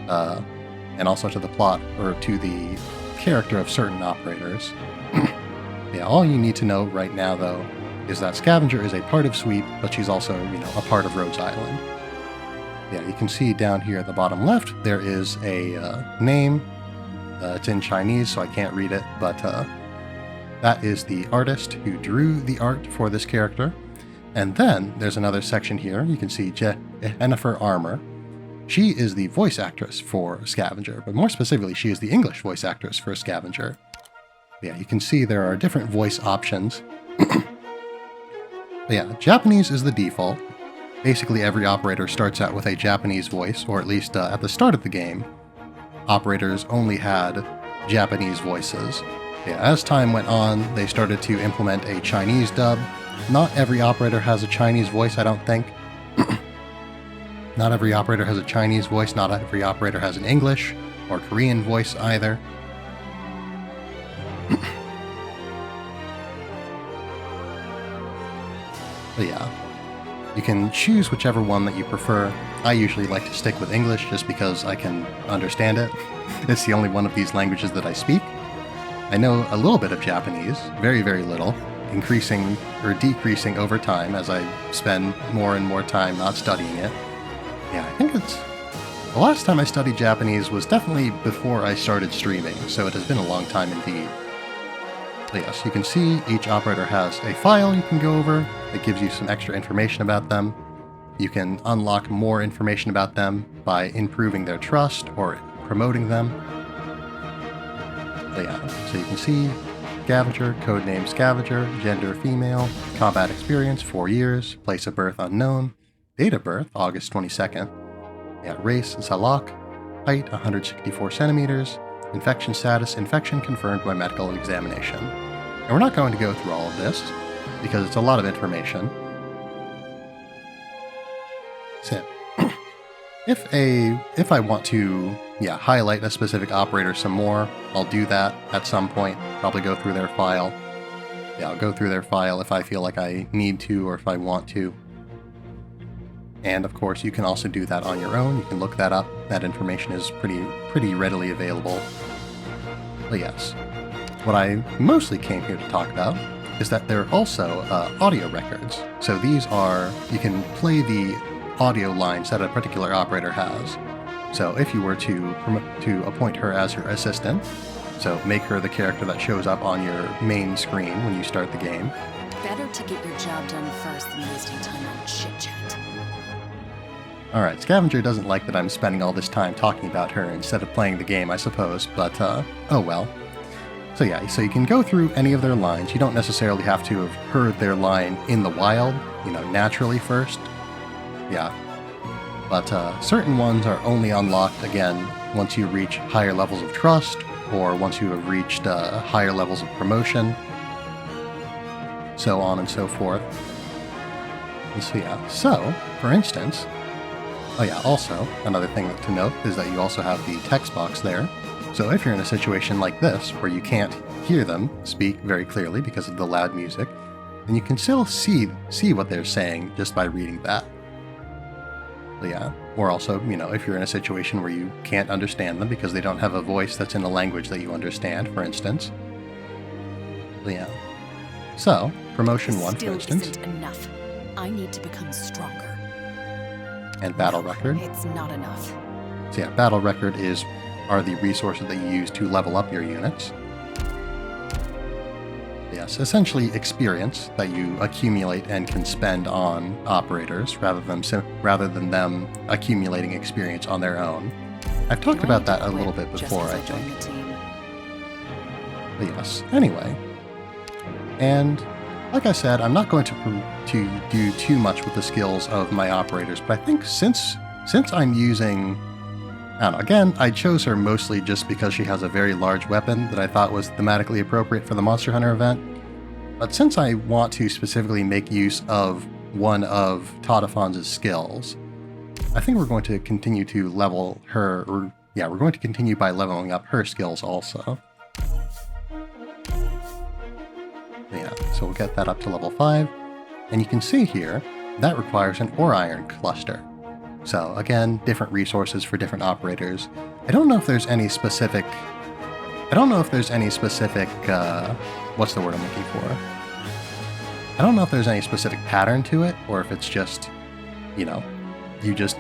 and also to the plot, or to the character of certain operators. Yeah, all you need to know right now, though, is that Scavenger is a part of Sweep, but she's also, a part of Rhodes Island. Yeah, you can see down here at the bottom left, there is a name. It's in Chinese, so I can't read it, but that is the artist who drew the art for this character. And then there's another section here. You can see Jennifer Armour. She is the voice actress for Scavenger, but more specifically, she is the English voice actress for Scavenger. Yeah, you can see there are different voice options. Yeah, Japanese is the default. Basically, every operator starts out with a Japanese voice, or at least at the start of the game, operators only had Japanese voices. Yeah, as time went on, they started to implement a Chinese dub. Not every operator has a Chinese voice, I don't think. Not every operator has a Chinese voice, not every operator has an English or Korean voice either. But yeah, you can choose whichever one that you prefer. I usually like to stick with English just because I can understand it. It's the only one of these languages that I speak. I know a little bit of Japanese, very, very little, increasing or decreasing over time as I spend more and more time not studying it. Yeah, I think the last time I studied Japanese was definitely before I started streaming, so it has been a long time indeed. But yes, you can see each operator has a file you can go over. It gives you some extra information about them. You can unlock more information about them by improving their trust or promoting them. But yeah, so you can see Scavenger, codename Scavenger, gender female, combat experience 4 years, place of birth unknown, date of birth August 22nd, yeah, race Zalak, height 164 centimeters, infection status infection confirmed by medical examination. And we're not going to go through all of this because it's a lot of information. So, if I want to highlight a specific operator some more, I'll do that at some point. Probably go through their file. Yeah, I'll go through their file if I feel like I need to or if I want to. And of course, you can also do that on your own. You can look that up. That information is pretty readily available. But yes, what I mostly came here to talk about is that there are also audio records. So these are, you can play the audio lines that a particular operator has. So if you were to appoint her as her assistant, so make her the character that shows up on your main screen when you start the game. Better to get your job done first than wasting time on chit-chat. Alright, Scavenger doesn't like that I'm spending all this time talking about her instead of playing the game, I suppose, but oh well. So yeah, so you can go through any of their lines. You don't necessarily have to have heard their line in the wild, naturally first. Yeah. But certain ones are only unlocked, again, once you reach higher levels of trust, or once you have reached higher levels of promotion, so on and so forth. And so yeah, so, for instance, oh yeah, also, another thing to note is that you also have the text box there. So if you're in a situation like this, where you can't hear them speak very clearly because of the loud music, then you can still see what they're saying just by reading that. But yeah, or also, if you're in a situation where you can't understand them because they don't have a voice that's in a language that you understand, for instance. But yeah. So, promotion 1, for instance. Isn't enough. I need to become stronger. And battle record. It's not enough. So yeah, battle record are the resources that you use to level up your units. Yes, essentially experience that you accumulate and can spend on operators rather than them accumulating experience on their own. I've talked about that a little bit before, I think. But yes, anyway. And like I said, I'm not going to do too much with the skills of my operators, but I think since I'm using, I don't know, again, I chose her mostly just because she has a very large weapon that I thought was thematically appropriate for the Monster Hunter event. But since I want to specifically make use of one of Tadafon's skills, I think we're going to continue to level her, or yeah, we're going to continue by leveling up her skills also. Yeah, so we'll get that up to level 5. And you can see here, that requires an ore iron cluster. So again, different resources for different operators. I don't know if there's any specific, what's the word I'm looking for? I don't know if there's any specific pattern to it, or if it's just, you just,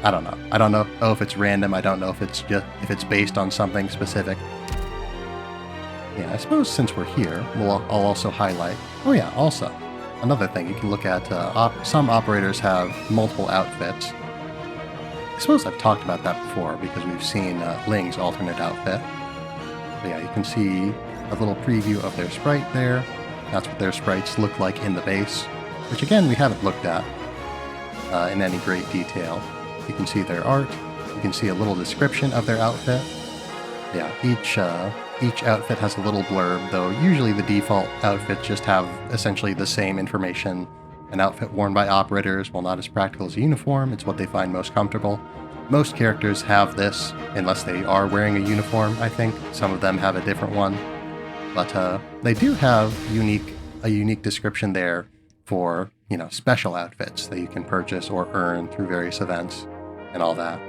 I don't know. I don't know if it's random. I don't know if it's based on something specific. Yeah, I suppose since we're here, I'll also highlight, oh yeah, also, another thing you can look at, some operators have multiple outfits. I suppose I've talked about that before because we've seen Ling's alternate outfit. But yeah, you can see a little preview of their sprite there. That's what their sprites look like in the base, which again, we haven't looked at in any great detail. You can see their art. You can see a little description of their outfit. Yeah, each outfit has a little blurb, though usually the default outfits just have essentially the same information. An outfit worn by operators, while not as practical as a uniform, it's what they find most comfortable. Most characters have this, unless they are wearing a uniform, I think. Some of them have a different one. But they do have a unique description there for, special outfits that you can purchase or earn through various events and all that.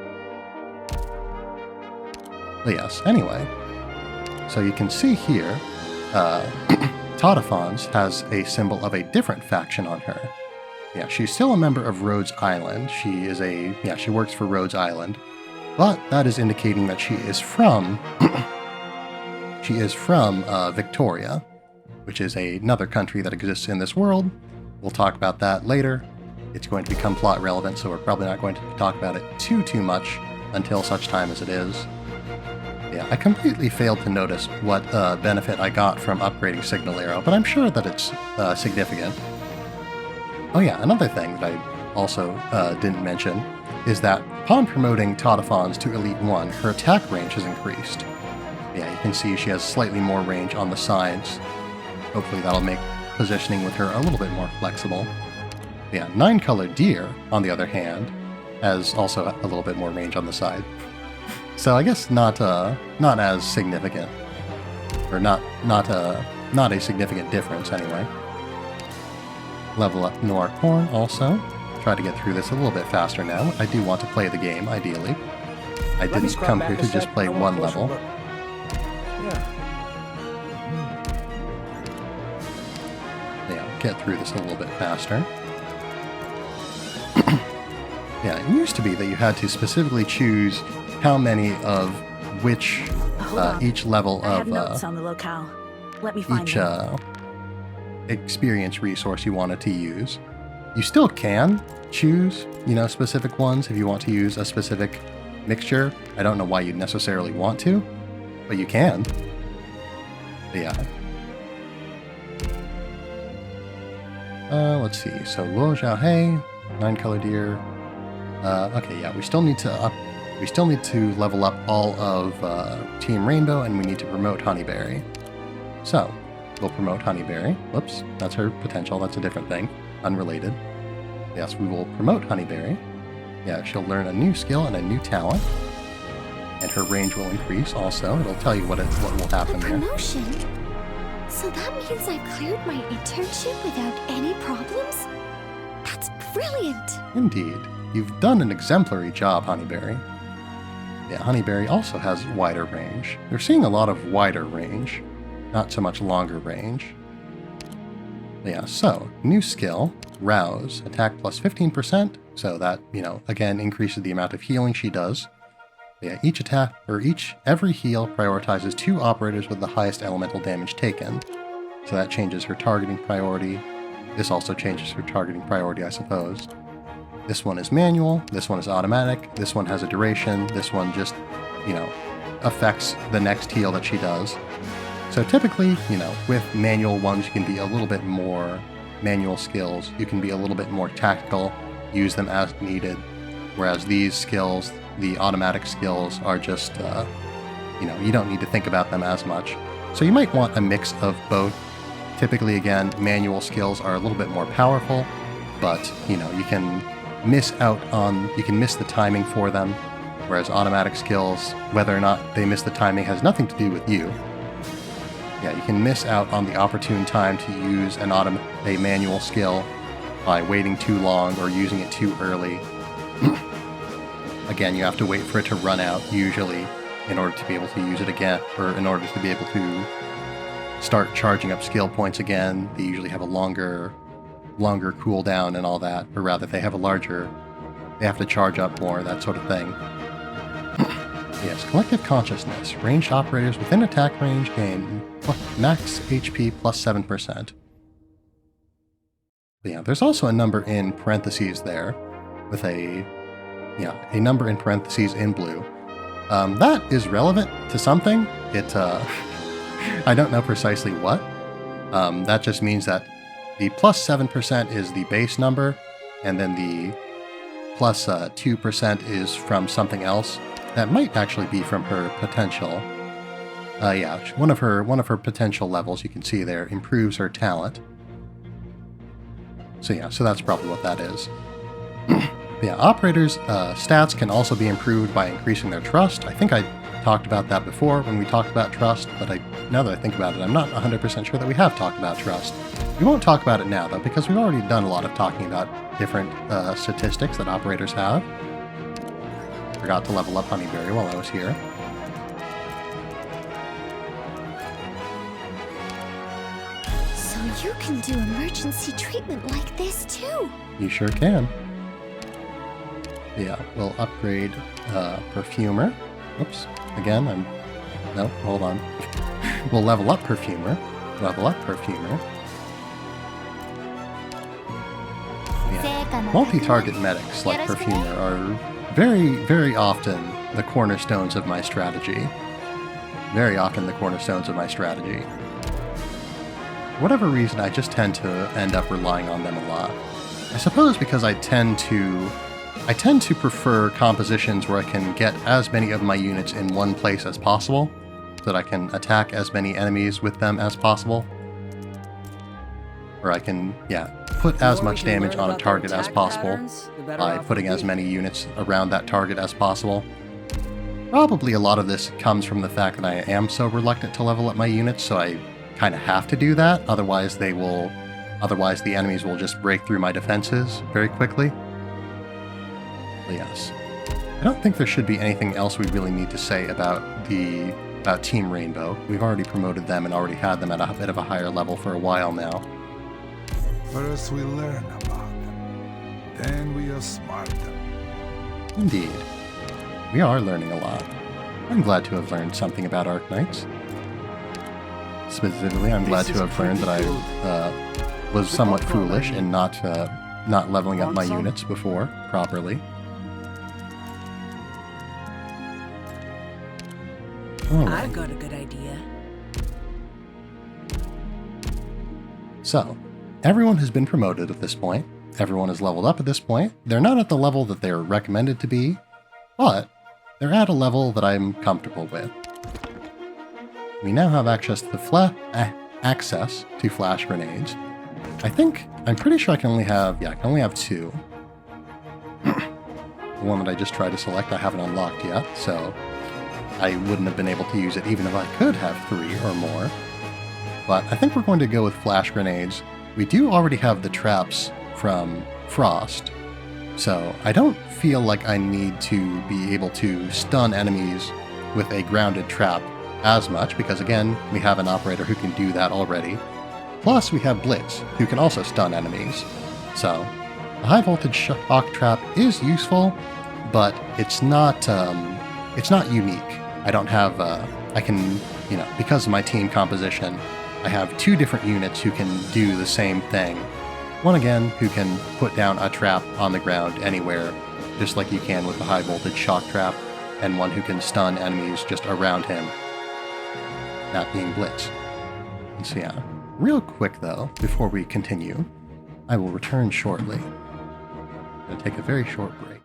But yes, anyway. So you can see here, Todafons has a symbol of a different faction on her. Yeah, she's still a member of Rhodes Island. She works for Rhodes Island. But that is indicating that she is from Victoria, which is another country that exists in this world. We'll talk about that later. It's going to become plot relevant, so we're probably not going to talk about it too much until such time as it is. Yeah, I completely failed to notice what benefit I got from upgrading Signal Arrow, but I'm sure that it's significant. Oh yeah, another thing that I also didn't mention is that upon promoting Todafons to Elite 1, her attack range has increased. Yeah, you can see she has slightly more range on the sides. Hopefully that'll make positioning with her a little bit more flexible. Yeah, 9-colored deer, on the other hand, has also a little bit more range on the side. So I guess not as significant, or not a significant difference anyway. Level up Noir Corn also. Try to get through this a little bit faster now. I do want to play the game, ideally. I didn't come here to just play one level. Yeah, get through this a little bit faster. Yeah, it used to be that you had to specifically choose how many of which each level of notes on the locale. Let me find each experience resource you wanted to use. You still can choose, specific ones if you want to use a specific mixture. I don't know why you'd necessarily want to, but you can. But yeah. Let's see. So Luo Xiaohei, 9-color deer. Okay, yeah, we still need to level up all of Team Rainbow, and we need to promote Honeyberry. So, we'll promote Honeyberry. Whoops, that's her potential. That's a different thing. Unrelated. Yes, we will promote Honeyberry. Yeah, she'll learn a new skill and a new talent. And her range will increase also. It'll tell you what will happen there. Promotion? So that means I've cleared my internship without any problems? That's brilliant! Indeed. You've done an exemplary job, Honeyberry. Yeah, Honeyberry also has wider range. They're seeing a lot of wider range, not so much longer range. Yeah, so, new skill, Rouse, attack plus 15%, so that, again, increases the amount of healing she does. Yeah, every heal prioritizes 2 operators with the highest elemental damage taken, so that changes her targeting priority. This also changes her targeting priority, I suppose. This one is manual, this one is automatic, this one has a duration, this one just, affects the next heal that she does. So typically, with manual ones, you can be a little bit more manual skills. You can be a little bit more tactical, use them as needed. Whereas these skills, the automatic skills, are just, you don't need to think about them as much. So you might want a mix of both. Typically, again, manual skills are a little bit more powerful, but, you can miss the timing for them, whereas automatic skills, whether or not they miss the timing has nothing to do with you. Yeah, you can miss out on the opportune time to use a manual skill by waiting too long or using it too early. Again, you have to wait for it to run out, usually, in order to be able to use it again, or in order to be able to start charging up skill points again. They usually have a longer cooldown and all that, or rather they have they have to charge up more, that sort of thing. Yes, Collective Consciousness. Ranged operators within attack range gain max HP plus 7%. But yeah, there's also a number in parentheses there, with a number in parentheses in blue. That is relevant to something. I don't know precisely what. That just means that the plus 7% is the base number, and then the plus 2% is from something else. That might actually be from her potential. Yeah, one of her potential levels you can see there improves her talent. So yeah, so that's probably what that is. Yeah, operators' stats can also be improved by increasing their trust. I think I talked about that before when we talked about trust, but now that I think about it, I'm not 100% sure that we have talked about trust. We won't talk about it now, though, because we've already done a lot of talking about different statistics that operators have. Forgot to level up Honeyberry while I was here. So you can do emergency treatment like this too? You sure can. Yeah, we'll upgrade Perfumer. Oops. Again, No, hold on. We'll level up Perfumer. Level up Perfumer. Yeah. Multi-target medics like Perfumer are very, very often the cornerstones of my strategy. Very often the cornerstones of my strategy. For whatever reason, I just tend to end up relying on them a lot. I suppose because I tend to prefer compositions where I can get as many of my units in one place as possible, so that I can attack as many enemies with them as possible. Or I can, yeah, put as much damage on a target as possible by putting as many units around that target as possible. Probably a lot of this comes from the fact that I am so reluctant to level up my units, so I kind of have to do that, otherwise the enemies will just break through my defenses very quickly. But yes. I don't think there should be anything else we really need to say about Team Rainbow. We've already promoted them and already had them at a bit of a higher level for a while now. First we learn about them, then we outsmart them. Indeed. We are learning a lot. I'm glad to have learned something about Arknights. Specifically, I'm glad to have learned that I was somewhat foolish in not leveling up my units before properly. I've got a good idea. So, everyone has been promoted at this point. Everyone is leveled up at this point. They're not at the level that they're recommended to be, but they're at a level that I'm comfortable with. We now have access to flash grenades. I'm pretty sure I can only have two. The one that I just tried to select I haven't unlocked yet, so I wouldn't have been able to use it even if I could have 3 or more. But I think we're going to go with flash grenades. We do already have the traps from Frost, so I don't feel like I need to be able to stun enemies with a grounded trap as much, because again, we have an operator who can do that already. Plus, we have Blitz, who can also stun enemies. So, a high voltage shock trap is useful, but it's not unique. I don't have, because of my team composition, I have 2 different units who can do the same thing. One again, who can put down a trap on the ground anywhere, just like you can with the high voltage shock trap, and one who can stun enemies just around him, that being Blitz. And so yeah, real quick though, before we continue, I will return shortly. I'm going to take a very short break.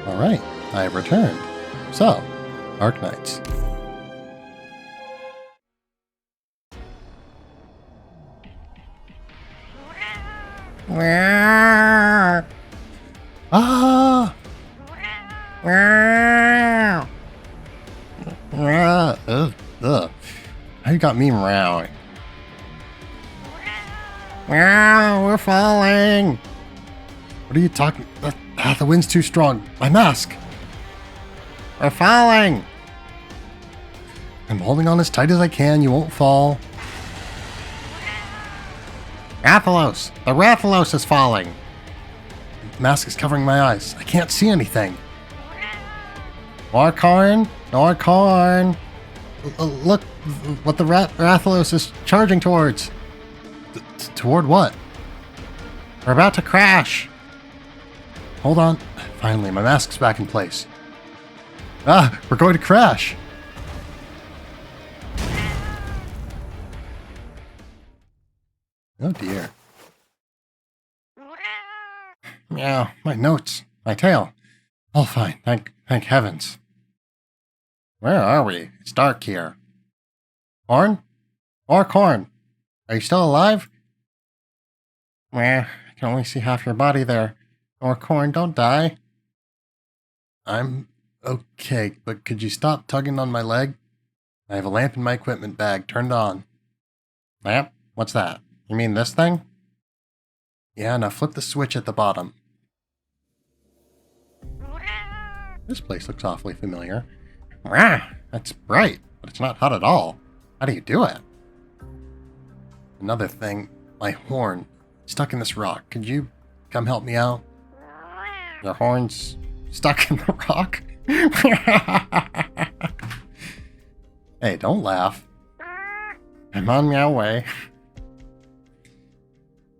Alright, I have returned. So, Arknights. Ah! You got me meowing. We're falling! What are you talking? The wind's too strong. My mask! We're falling! I'm holding on as tight as I can. You won't fall. Rathalos! The Rathalos is falling! The mask is covering my eyes. I can't see anything. Norcorn! Norcorn! Look what the Rathalos is charging towards. Toward what? We're about to crash! Hold on. Finally, my mask's back in place. Ah! We're going to crash! Oh dear. Meow, my notes, my tail. All fine, thank heavens. Where are we? It's dark here. Horn? Horn! Are you still alive? Meh, I can only see half your body there. Corn, don't die. I'm okay, but could you stop tugging on my leg? I have a lamp in my equipment bag turned on. Lamp? What's that? You mean this thing? Yeah, now flip the switch at the bottom. This place looks awfully familiar. Rah! That's bright, but it's not hot at all. How do you do it? Another thing, my horn, stuck in this rock. Could you come help me out? Your horn's stuck in the rock? Hey, don't laugh. I'm on my way.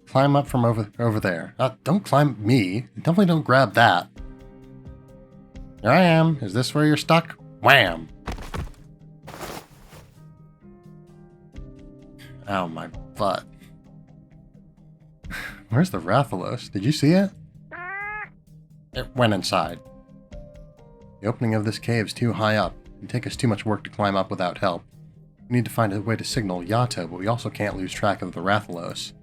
Climb up from over there. Don't climb me. Definitely don't grab that. Here I am. Is this where you're stuck? Wham! Ow, my butt. Where's the Rathalos? Did you see it? It went inside. The opening of this cave is too high up. It'd take us too much work to climb up without help. We need to find a way to signal Yato, but we also can't lose track of the Rathalos.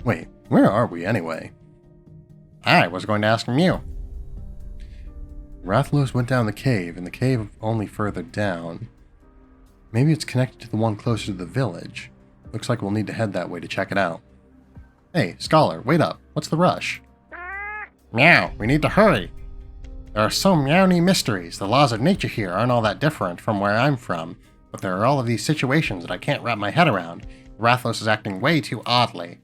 Wait, where are we anyway? I was going to ask from you. Rathalos went down the cave, and the cave only further down. Maybe it's connected to the one closer to the village. Looks like we'll need to head that way to check it out. Hey, Scholar, wait up. What's the rush? Meow, we need to hurry. There are so many mysteries. The laws of nature here aren't all that different from where I'm from, but there are all of these situations that I can't wrap my head around. Rathalos is acting way too oddly.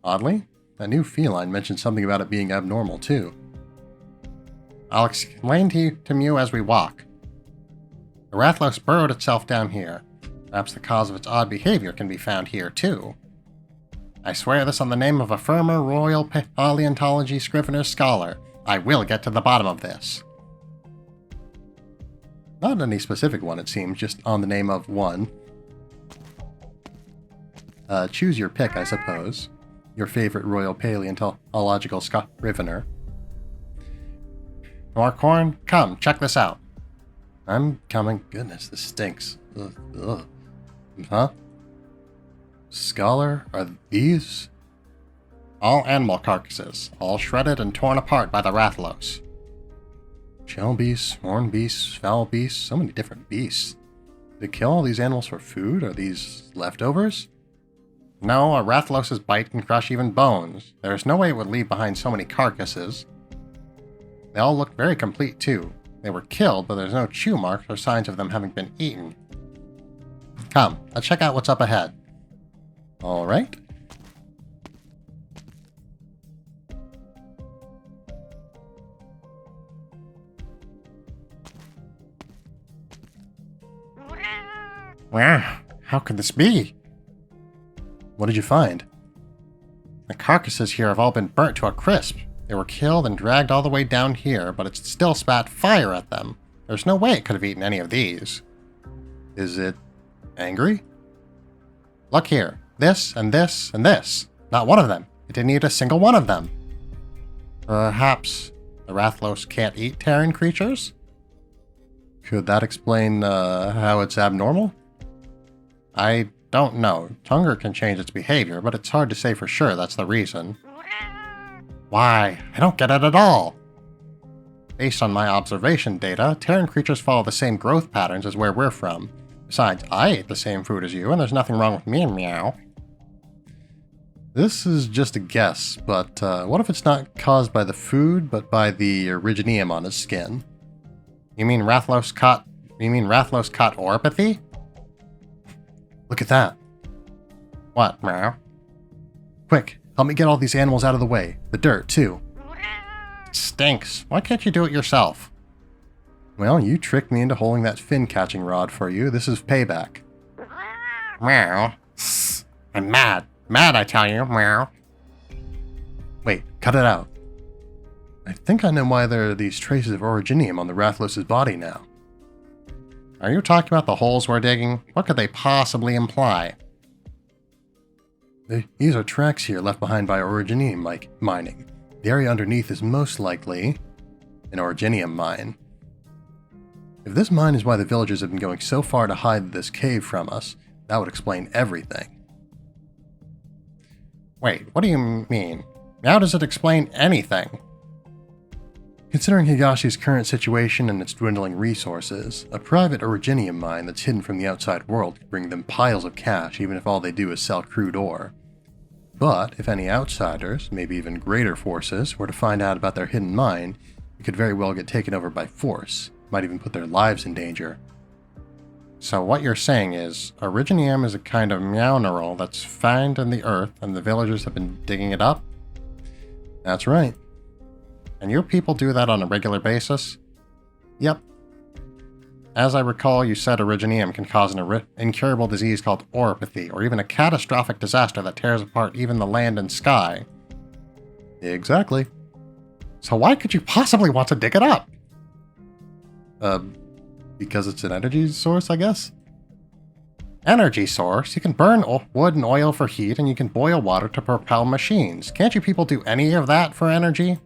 Oddly? That new feline mentioned something about it being abnormal, too. I'll explain to you as we walk. The Rathalos burrowed itself down here. Perhaps the cause of its odd behavior can be found here, too. I swear this on the name of a firmer royal paleontology scrivener scholar. I will get to the bottom of this. Not any specific one, it seems, just on the name of one. Choose your pick, I suppose. Your favorite royal paleontological scrivener. Corn, come, check this out. I'm coming. Goodness, this stinks. Ugh. Huh? Scholar, are these? All animal carcasses, all shredded and torn apart by the Rathalos. Shell beasts, horn beasts, foul beasts, so many different beasts. They kill all these animals for food? Are these leftovers? No, a Rathalos's bite can crush even bones. There is no way it would leave behind so many carcasses. They all look very complete too. They were killed, but there's no chew marks or signs of them having been eaten. Come, let's check out what's up ahead. Alright. Wow, how could this be? What did you find? The carcasses here have all been burnt to a crisp. They were killed and dragged all the way down here, but it still spat fire at them. There's no way it could have eaten any of these. Is it angry? Look here. This and this and this. Not one of them. It didn't eat a single one of them. Perhaps the Rathalos can't eat Terran creatures? Could that explain how it's abnormal? I don't know. Hunger can change its behavior, but it's hard to say for sure that's the reason. Why? I don't get it at all. Based on my observation data, Terran creatures follow the same growth patterns as where we're from. Besides, I ate the same food as you, and there's nothing wrong with me, meow. This is just a guess, but what if it's not caused by the food, but by the originium on his skin? You mean Rathalos caught oropathy? Look at that. What, meow? Quick, help me get all these animals out of the way. The dirt, too. It stinks. Why can't you do it yourself? Well, you tricked me into holding that fin catching rod for you. This is payback. Meow. I'm mad. Mad, I tell you. Meow. Wait, cut it out. I think I know why there are these traces of originium on the Rathalos' body now. Are you talking about the holes we're digging? What could they possibly imply? These are tracks here left behind by originium mining. The area underneath is most likely an originium mine. If this mine is why the villagers have been going so far to hide this cave from us, that would explain everything. Wait, what do you mean? How does it explain anything? Considering Higashi's current situation and its dwindling resources, a private originium mine that's hidden from the outside world could bring them piles of cash even if all they do is sell crude ore. But if any outsiders, maybe even greater forces, were to find out about their hidden mine, it could very well get taken over by force, might even put their lives in danger. So what you're saying is, originium is a kind of mineral that's found in the earth and the villagers have been digging it up? That's right. And your people do that on a regular basis? Yep. As I recall, you said originium can cause an incurable disease called oropathy, or even a catastrophic disaster that tears apart even the land and sky. Exactly. So why could you possibly want to dig it up? Because it's an energy source, I guess? Energy source? You can burn wood and oil for heat, and you can boil water to propel machines. Can't you people do any of that for energy?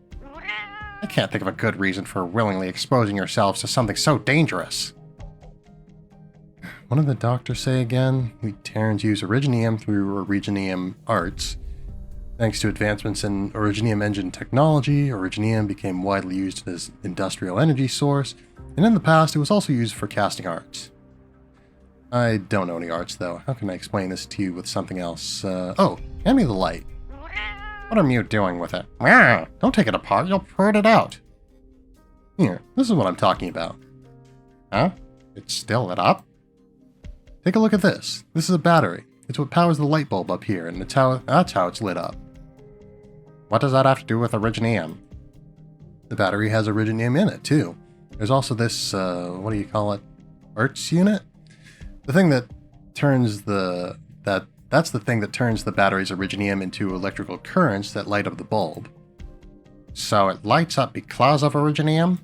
I can't think of a good reason for willingly exposing yourselves to something so dangerous. What did the doctor say again? We Terrans use originium through originium arts. Thanks to advancements in originium engine technology, originium became widely used as an industrial energy source, and in the past it was also used for casting arts. I don't know any arts though. How can I explain this to you with something else? Oh, hand me the light. What are you doing with it? Don't take it apart, you'll hurt it out. Here, this is what I'm talking about. Huh? It's still lit up? Take a look at this. This is a battery. It's what powers the light bulb up here, and that's how it's lit up. What does that have to do with originium? The battery has originium in it, too. There's also this, what do you call it? Arts unit? The thing that turns that's the thing that turns the battery's originium into electrical currents that light up the bulb. So it lights up because of originium?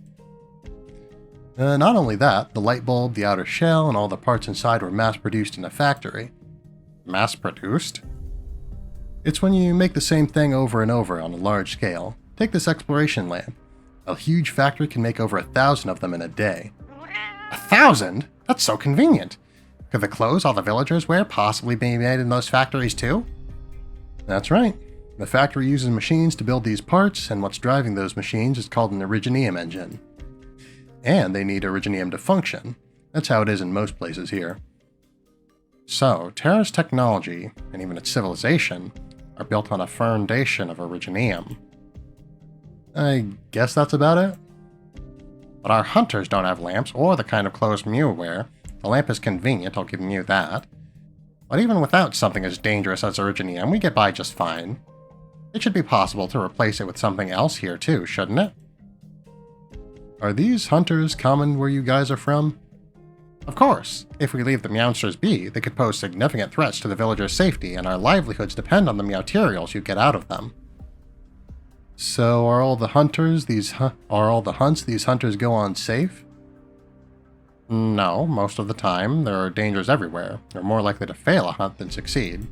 Not only that, the light bulb, the outer shell, and all the parts inside were mass-produced in a factory. Mass-produced? It's when you make the same thing over and over on a large scale. Take this exploration lamp. A huge factory can make over 1,000 of them in a day. 1,000? That's so convenient. Could the clothes all the villagers wear possibly be made in those factories too? That's right. The factory uses machines to build these parts, and what's driving those machines is called an originium engine. And they need originium to function. That's how it is in most places here. So, Terra's technology, and even its civilization, are built on a foundation of originium. I guess that's about it. But our hunters don't have lamps or the kind of clothes Mew wear. The lamp is convenient, I'll give you that. But even without something as dangerous as originium, we get by just fine. It should be possible to replace it with something else here too, shouldn't it? Are these hunters common where you guys are from? Of course. If we leave the Meowsters be, they could pose significant threats to the villagers' safety, and our livelihoods depend on the materials you get out of them. So are all the hunts these hunters go on safe? No, most of the time, there are dangers everywhere. You're more likely to fail a hunt than succeed.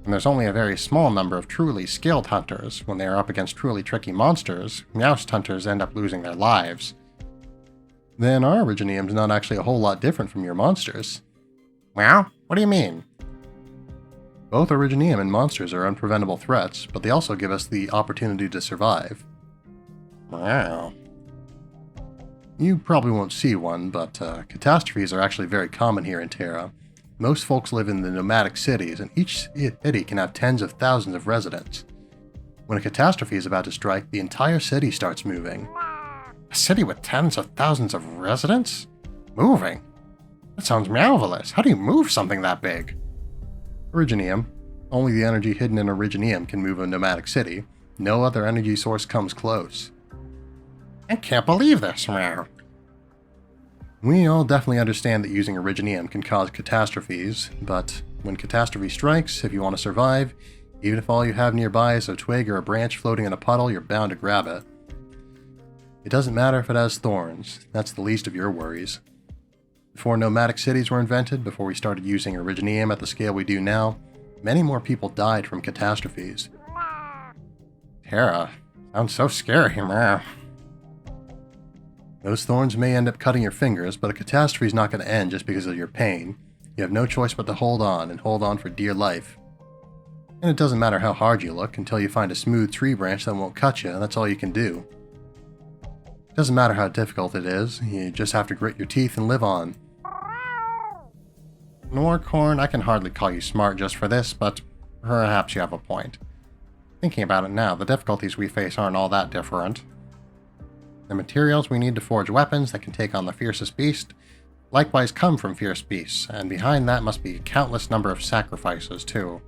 And there's only a very small number of truly skilled hunters. When they are up against truly tricky monsters, Meowst hunters end up losing their lives. Then our originium's not actually a whole lot different from your monsters. Well, what do you mean? Both originium and monsters are unpreventable threats, but they also give us the opportunity to survive. Wow. You probably won't see one, but catastrophes are actually very common here in Terra. Most folks live in the nomadic cities, and each city can have tens of thousands of residents. When a catastrophe is about to strike, the entire city starts moving. A city with tens of thousands of residents? Moving? That sounds marvelous. How do you move something that big? Originium. Only the energy hidden in originium can move a nomadic city. No other energy source comes close. I can't believe this, Meow. We all definitely understand that using originium can cause catastrophes, but when catastrophe strikes, if you want to survive, even if all you have nearby is a twig or a branch floating in a puddle, you're bound to grab it. It doesn't matter if it has thorns, that's the least of your worries. Before nomadic cities were invented, before we started using originium at the scale we do now, many more people died from catastrophes. Terra, sounds so scary, Meow. Those thorns may end up cutting your fingers, but a catastrophe is not going to end just because of your pain. You have no choice but to hold on, and hold on for dear life. And it doesn't matter how hard you look until you find a smooth tree branch that won't cut you, and that's all you can do. It doesn't matter how difficult it is, you just have to grit your teeth and live on. Norcorn, I can hardly call you smart just for this, but perhaps you have a point. Thinking about it now, the difficulties we face aren't all that different. The materials we need to forge weapons that can take on the fiercest beast likewise come from fierce beasts, and behind that must be a countless number of sacrifices too.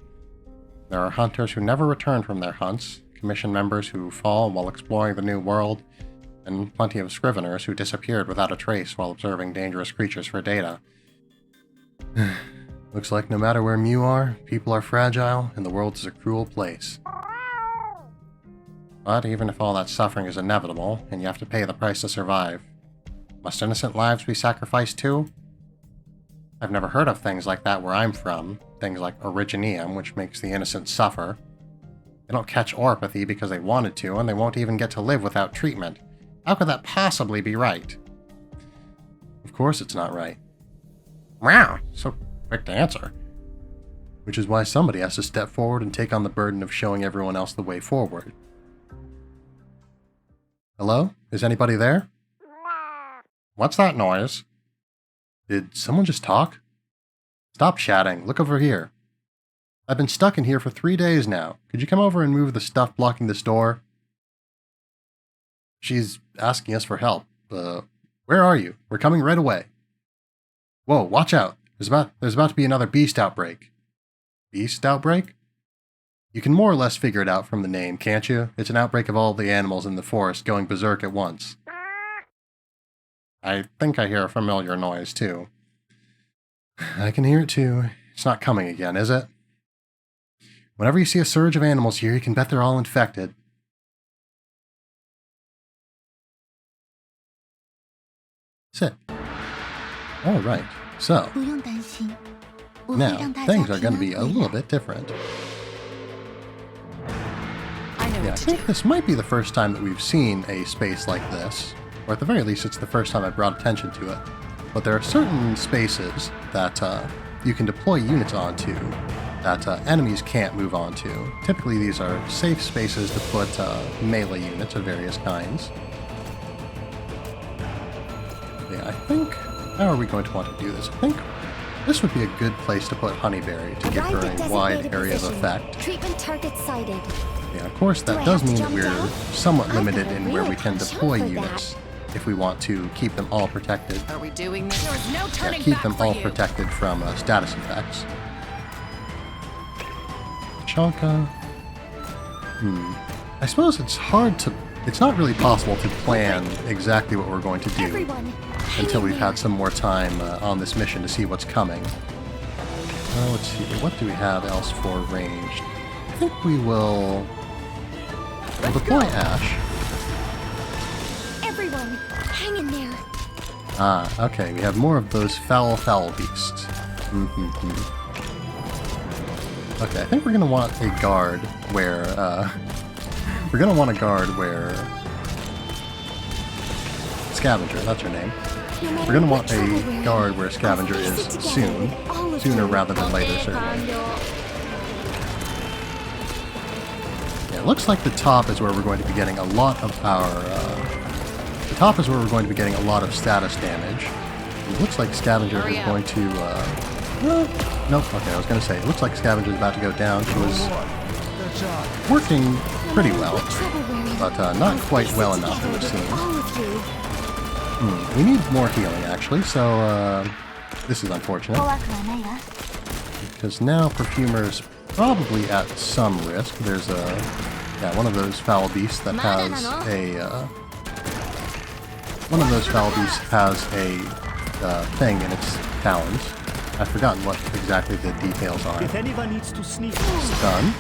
There are hunters who never return from their hunts, commission members who fall while exploring the new world, and plenty of scriveners who disappeared without a trace while observing dangerous creatures for data. Looks like no matter where you are, people are fragile, and the world is a cruel place. But even if all that suffering is inevitable, and you have to pay the price to survive, must innocent lives be sacrificed too? I've never heard of things like that where I'm from, things like originium, which makes the innocent suffer. They don't catch orpathy because they wanted to, and they won't even get to live without treatment. How could that possibly be right? Of course it's not right. Wow, so quick to answer. Which is why somebody has to step forward and take on the burden of showing everyone else the way forward. Hello? Is anybody there? What's that noise? Did someone just talk? Stop chatting. Look over here. I've been stuck in here for 3 days now. Could you come over and move the stuff blocking this door? She's asking us for help. Where are you? We're coming right away. Whoa, watch out. There's about to be another beast outbreak. Beast outbreak? You can more or less figure it out from the name, can't you? It's an outbreak of all the animals in the forest going berserk at once. I think I hear a familiar noise, too. I can hear it, too. It's not coming again, is it? Whenever you see a surge of animals here, you can bet they're all infected. Sit. All right, so now things are going to be a little bit different. Yeah, I think this might be the first time that we've seen a space like this, or at the very least it's the first time I brought attention to it. But there are certain spaces that you can deploy units onto that enemies can't move onto. Typically these are safe spaces to put melee units of various kinds. Yeah, I think... How are we going to want to do this? I think this would be a good place to put Honeyberry to give her a wide area of effect. Treatment target sighted. Yeah, of course that does mean that we're somewhat limited in where we can deploy units if we want to keep them all protected. Are we doing this? There is no turning keep back them for all you. protected from status effects. Chanka. I suppose it's hard to... It's not really possible to plan exactly what we're going to do until we've had some more time on this mission to see what's coming. Let's see, what do we have else for ranged? I think we'll deploy Ash. Everyone, hang in there. Ah, okay, we have more of those foul beasts. Okay, I think we're gonna want a guard where, Scavenger, that's her name. We're gonna want a guard where Scavenger is soon. Sooner rather than later, certainly. Yeah, it looks like the top is where we're going to be getting a lot of our... the top is where we're going to be getting a lot of status damage. It looks like Scavenger is going to... nope, okay, I was going to say, it looks like Scavenger is about to go down. She was working pretty well, but not quite well enough, it would seem. We need more healing, actually, so this is unfortunate. Because now Perfumer's probably at some risk. There's one of those foul beasts that has a... one of those foul beasts has a thing in its talons. I've forgotten what exactly the details are. If anyone needs to sneak, Stun.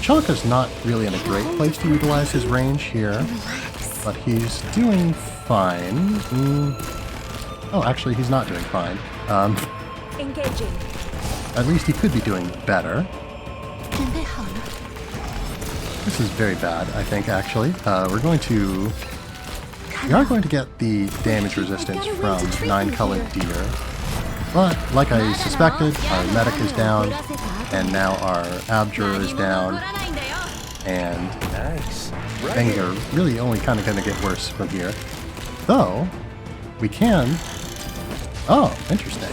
Chanka's not really in a great place to utilize his range here, but he's doing fine. Oh, actually, he's not doing fine. Engaging. At least he could be doing better. This is very bad, I think, actually. We're going to We are going to get the damage resistance from 9-colored deer, but like I suspected, our medic is down, and now our abjurer is down, and things are really only kind of going to get worse from here. Though, we can... Oh, interesting.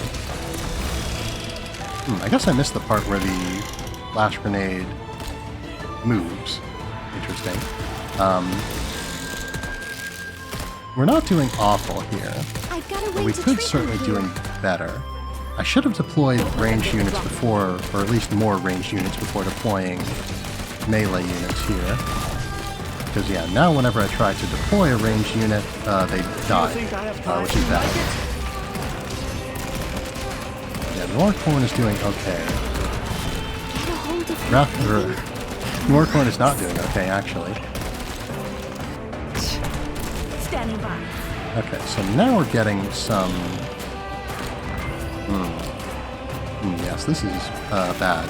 I guess I missed the part where the flash grenade moves. Interesting. We're not doing awful here, but we could certainly doing better. I should have deployed ranged units before, or at least more ranged units before deploying melee units here. Because yeah, now whenever I try to deploy a ranged unit, they die, which is bad. Yeah, Norcorn is doing okay. Norcorn is not doing okay, actually. Standing by. Okay, so now we're getting some... yes, this is bad.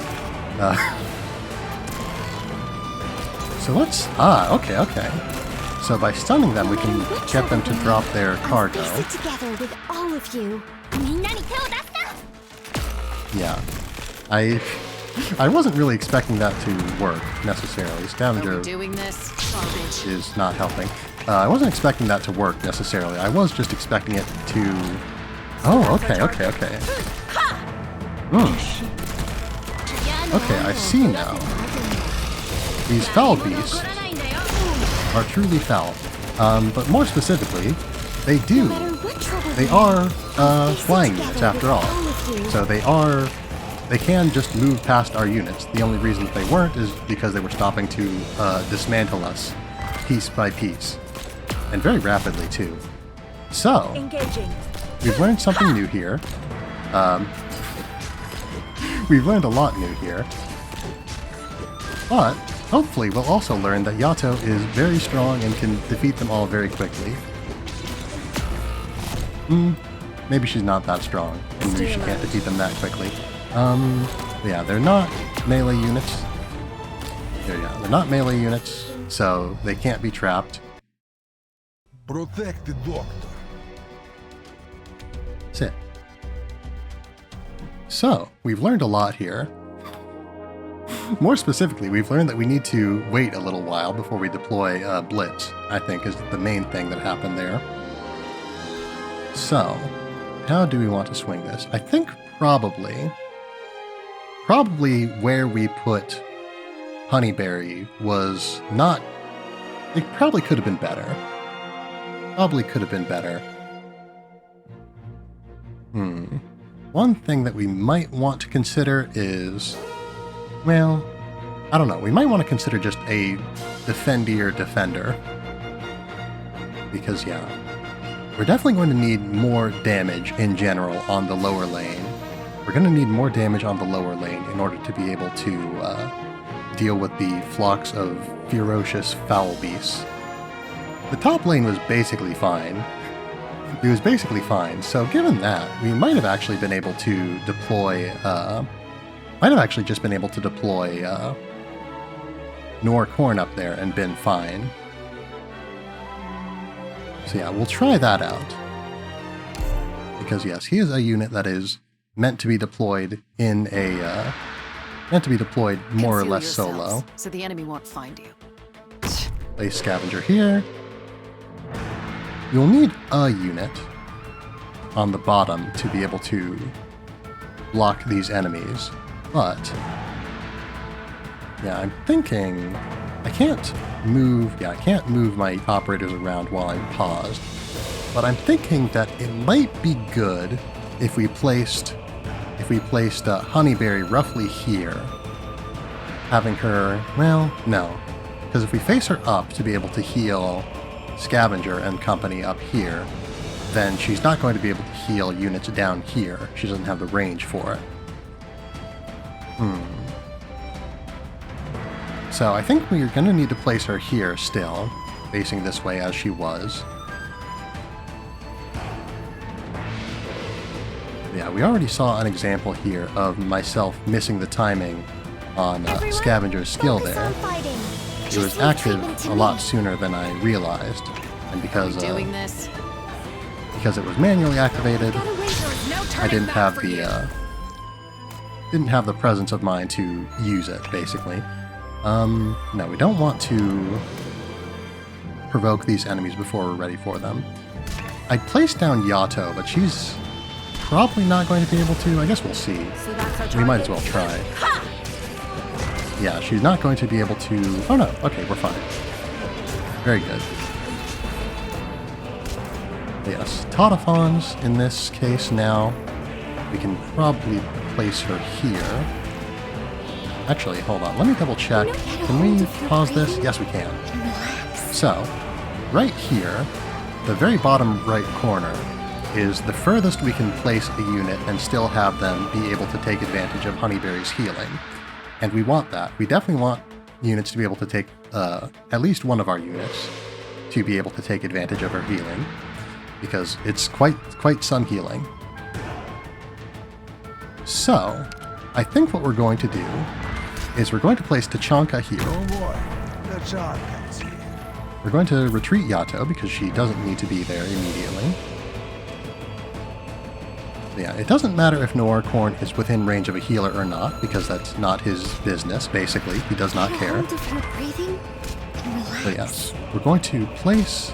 So let's... okay. So by stunning them, we can get them to drop their cargo. I'll piece it together with all of you. Yeah. I wasn't really expecting that to work, necessarily. Scavenger Doing this garbage. is not helping. I wasn't expecting that to work, necessarily. I was just expecting it to... Oh, okay. Okay, I see now. These foul beasts are truly foul. But more specifically, they are flying units after all. So they can just move past our units. The only reason that they weren't is because they were stopping to dismantle us piece by piece. And very rapidly too. So, we've learned something new here. We've learned a lot new here. But, hopefully we'll also learn that Yato is very strong and can defeat them all very quickly. Maybe she's not that strong, and maybe she can't defeat them that quickly. Yeah, they're not melee units. They're not melee units, so they can't be trapped. Protect the doctor. That's it. So, we've learned a lot here. More specifically, we've learned that we need to wait a little while before we deploy Blitz, I think is the main thing that happened there. So, how do we want to swing this? I think probably where we put Honeyberry was not... It probably could have been better. One thing that we might want to consider is... Well, I don't know. We might want to consider just a defender. Because, yeah, we're definitely going to need more damage in general on the lower lane. We're going to need more damage on the lower lane in order to be able to deal with the flocks of ferocious foul beasts. The top lane was basically fine. It was basically fine, so given that, we might have actually been able to deploy, Norcorn up there and been fine. So yeah, we'll try that out. Because yes, he is a unit that is meant to be deployed in a, more or less solo. So the enemy won't find you. Place scavenger here. You'll need a unit on the bottom to be able to block these enemies, but yeah, I'm thinking I can't move my operators around while I'm paused, but I'm thinking that it might be good if we placed Honeyberry roughly here, having her, well, no, because if we face her up to be able to heal Scavenger and company up here, then she's not going to be able to heal units down here. She doesn't have the range for it. So I think we're going to need to place her here still, facing this way as she was. Yeah, we already saw an example here of myself missing the timing on Scavenger's skill there. It was active a lot sooner than I realized. And because Doing this. because it was manually activated, Gotta wait. There's no turning I didn't back have for the you. didn't have the presence of mind to use it, basically. No, we don't want to provoke these enemies before we're ready for them. I placed down Yato, but she's probably not going to be able to. I guess we'll see. So that's our We might as target. well try. Yeah, she's not going to be able to... Oh no, okay, we're fine. Very good. Yes, Tautophons in this case now. We can probably place her here. Actually, hold on, let me double check. Can we pause this? Yes, we can. So, right here, the very bottom right corner is the furthest we can place a unit and still have them be able to take advantage of Honeyberry's healing. And we want that. We definitely want units to be able to take, at least one of our units, to be able to take advantage of her healing, because it's quite some healing. So, I think what we're going to do is we're going to place Tachanka here. Oh boy, the Arknights here. We're going to retreat Yato because she doesn't need to be there immediately. Yeah, it doesn't matter if Noircorn is within range of a healer or not, because that's not his business, basically. He does not Get a care. hold of her breathing and relax. But yes, we're going to place...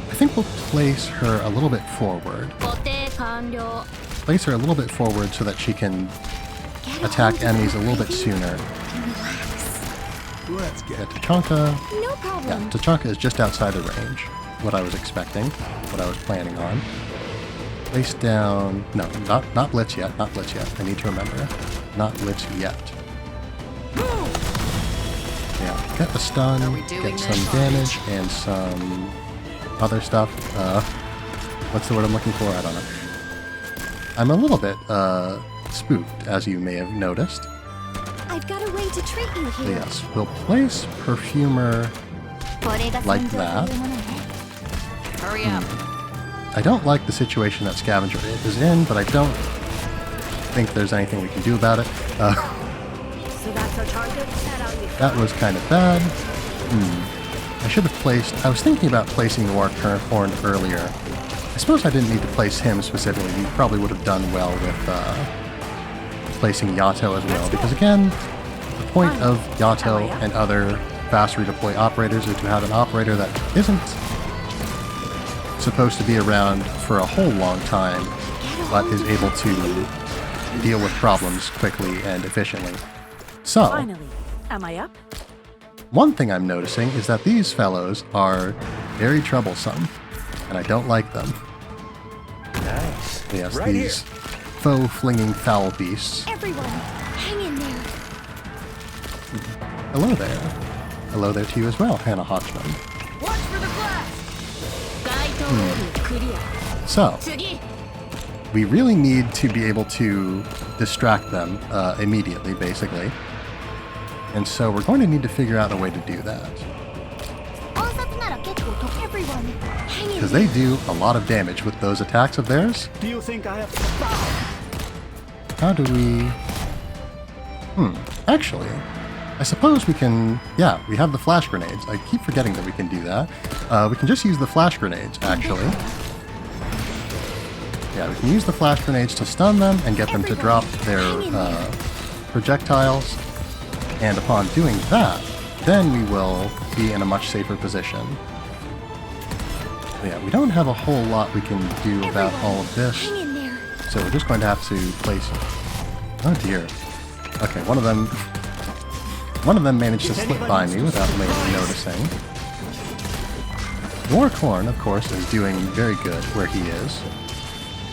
I think we'll place her a little bit forward. Place her a little bit forward so that she can Get a attack hold of enemies her a little bit breathing sooner. and relax. Let's Yeah, get Tachanka... No Yeah, problem. Tachanka is just outside the range. What I was expecting, what I was planning on. Place down... No, not Blitz yet, not Blitz yet. I need to remember. Not Blitz yet. Yeah, get the stun, Are we doing get some this? damage, and some other stuff. What's the word I'm looking for? I don't know. I'm a little bit, spooked, as you may have noticed. I've got a way to treat you So here. yes, we'll place Perfumer like that. Hurry up. I don't like the situation that Scavenger is in, but I don't think there's anything we can do about it. So that's our target. That was kind of bad. I should have placed... I was thinking about placing Noircorn earlier. I suppose I didn't need to place him specifically. You probably would have done well with placing Yato as well, because again, the point of Yato and other fast redeploy operators is to have an operator that isn't supposed to be around for a whole long time, but is able to deal with problems quickly and efficiently. So, Finally. Am I up? one thing I'm noticing is that these fellows are very troublesome, and I don't like them. nice. Yes, Right these foe-flinging foul beasts. Everyone, hang in there. Hello there. Hello there to you as well, Hannah Hotchman. Watch for the blast. So, we really need to be able to distract them immediately, basically. And so we're going to need to figure out a way to do that. Everyone, hang in Because there. they do a lot of damage with those attacks of theirs. Do you think I have How do we... Actually, I suppose we can... Yeah, we have the flash grenades. I keep forgetting that we can do that. We can just use the flash grenades, actually. Yeah, we can use the flash grenades to stun them and get them to drop their projectiles. And upon doing that, then we will be in a much safer position. But yeah, we don't have a whole lot we can do about all of this. Hang in there. So we're just going to have to place... Oh dear. Okay, one of them managed to slip by me without me noticing. Noircorn, of course, is doing very good where he is.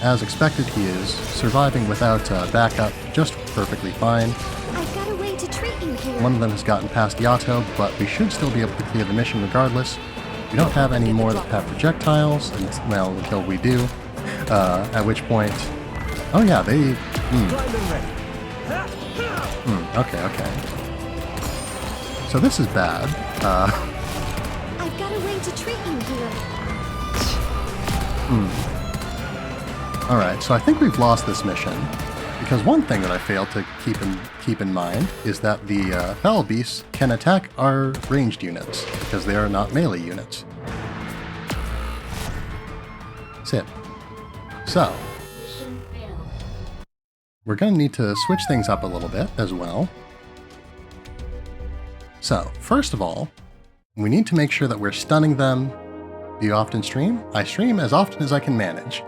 As expected, he is surviving without backup just perfectly fine. I've got a way to treat you here. One of them has gotten past Yato, but we should still be able to clear the mission regardless. We don't have any more that have projectiles, until we do. At which point... Oh yeah, they... Okay. So this is bad. I've got a way to treat you here. Alright, so I think we've lost this mission. Because one thing that I failed to keep in mind is that the foul beasts can attack our ranged units, because they are not melee units. Sit. So, we're going to need to switch things up a little bit as well. So, first of all, we need to make sure that we're stunning them. Do you often stream? I stream as often as I can manage,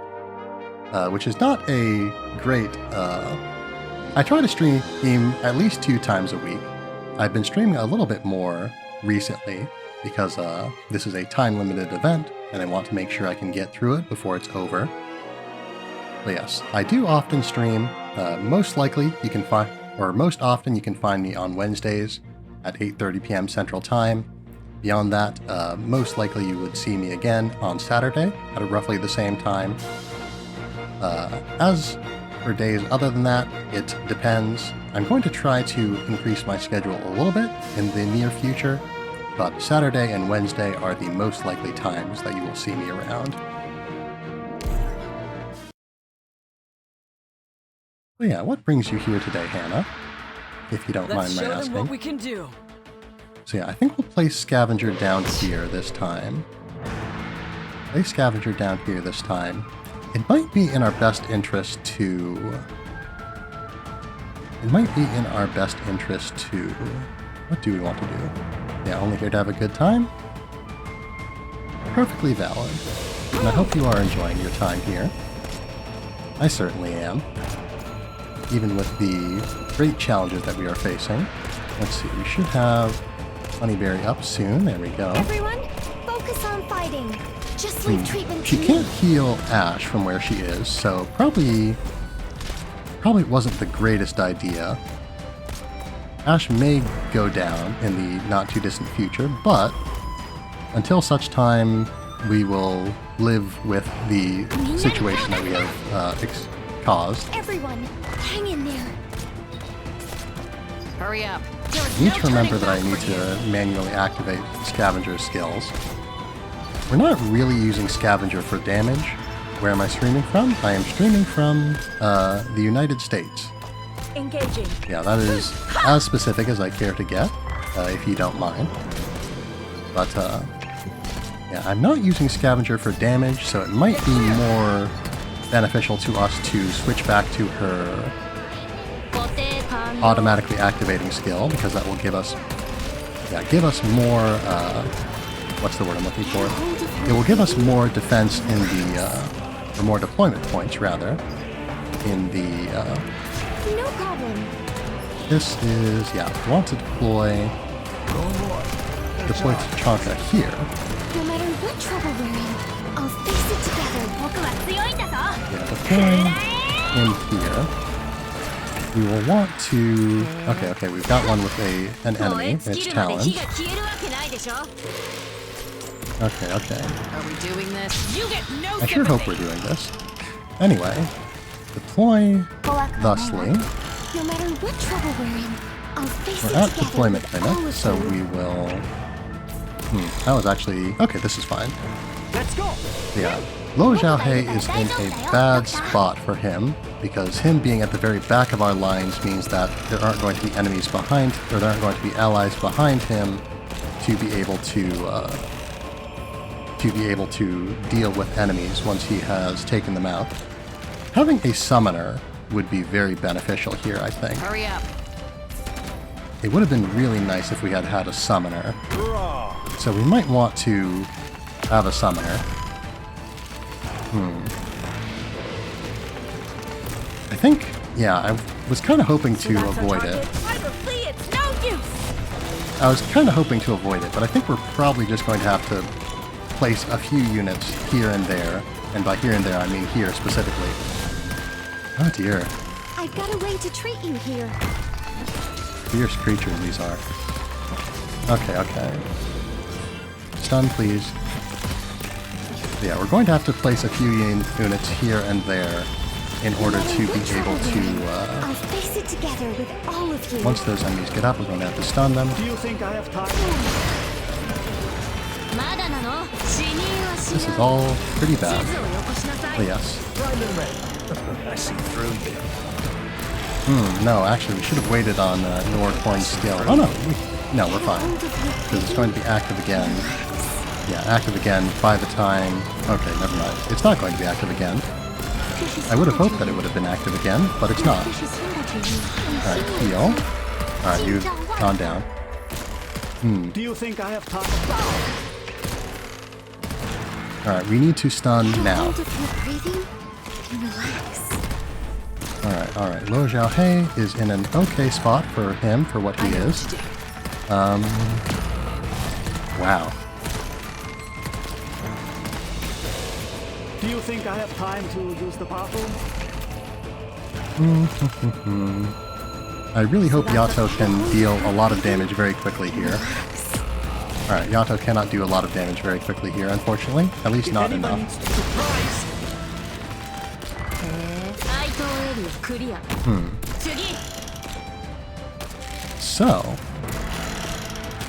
which is not a great... I try to stream at least 2 times a week. I've been streaming a little bit more recently because this is a time-limited event, and I want to make sure I can get through it before it's over. But yes, I do often stream. Most often you can find me on Wednesdays at 8:30 p.m. Central Time. Beyond that, most likely you would see me again on Saturday at roughly the same time. As for days other than that, it depends. I'm going to try to increase my schedule a little bit in the near future, but Saturday and Wednesday are the most likely times that you will see me around. But yeah, what brings you here today, Hannah? If you don't mind my asking. Let's show them what we can do. So yeah, I think we'll place Scavenger down here this time. Place Scavenger down here this time. It might be in our best interest to... What do we want to do? Yeah, only here to have a good time? Perfectly valid. And I hope you are enjoying your time here. I certainly am. Even with the great challenges that we are facing. Let's see, we should have Honeyberry up soon. There we go. Everyone, focus on fighting. Just leave treatment She to me. can't heal Ash from where she is, so probably wasn't the greatest idea. Ash may go down in the not too distant future, but until such time, we will live with the situation that we have caused. Everyone, hang in there. Hurry up. I need to remember that I need to manually activate Scavenger's skills. We're not really using Scavenger for damage. Where am I streaming from? I am streaming from the United States. Engaging. Yeah, that is as specific as I care to get, if you don't mind. But, yeah, I'm not using Scavenger for damage, so it might be more beneficial to us to switch back to her automatically activating skill, because that will give us more, what's the word I'm looking for? It will give us more defense in the, or more deployment points, rather, in the, No problem. this is, yeah, we want to deploy Tachanka here. No matter what trouble we're in, I'll face it together. Yeah, deploying in here. We will want to... Okay, we've got one with an enemy. It's Talons. Okay. Are we doing this? You get no I sure hope we're doing this. Anyway, deploy thusly. No matter what trouble we're in, I'll face We're it at together. deployment with all limit, of so you. we will... that was actually... Okay, this is fine. Let's go. Yeah, Lo Xiaohei is in a bad spot for him, because him being at the very back of our lines means that there aren't going to be enemies behind, or there aren't going to be allies behind him to be able to deal with enemies once he has taken them out. Having a summoner would be very beneficial here, I think. Hurry up. It would have been really nice if we had had a summoner. So we might want to have a summoner. I think, yeah, I was kind of hoping to avoid it. It's no use. I was kind of hoping to avoid it, but I think we're probably just going to have to place a few units here and there. And by here and there, I mean here specifically. Oh dear. I've got a way to treat you here. Fierce creatures these are. Okay. Stun, please. Yeah, we're going to have to place a few units here and there in order to be able to, I'll face it together with all of you. once those enemies get up, we're going to have to stun them. Do you think I have time? This is all pretty bad. But yes. Prime and ready. I see through you. No, actually, we should have waited on Norcorn's skill. Oh, no. No, we're fine. Because it's going to be active again. Yeah, active again by the time... Okay, never mind. It's not going to be active again. I would have hoped that it would have been active again, but it's not. Alright, heal. Alright, you've gone down. Do you think I have time? Alright, we need to stun now. Hold of your breathing and relax. Alright. Lo Xiaohei is in an okay spot for him, for what he is. Wow. Do you think I have time to use the bathroom? I really hope Yato can deal a lot of damage very quickly here. Alright, Yato cannot do a lot of damage very quickly here, unfortunately. At least not enough. So,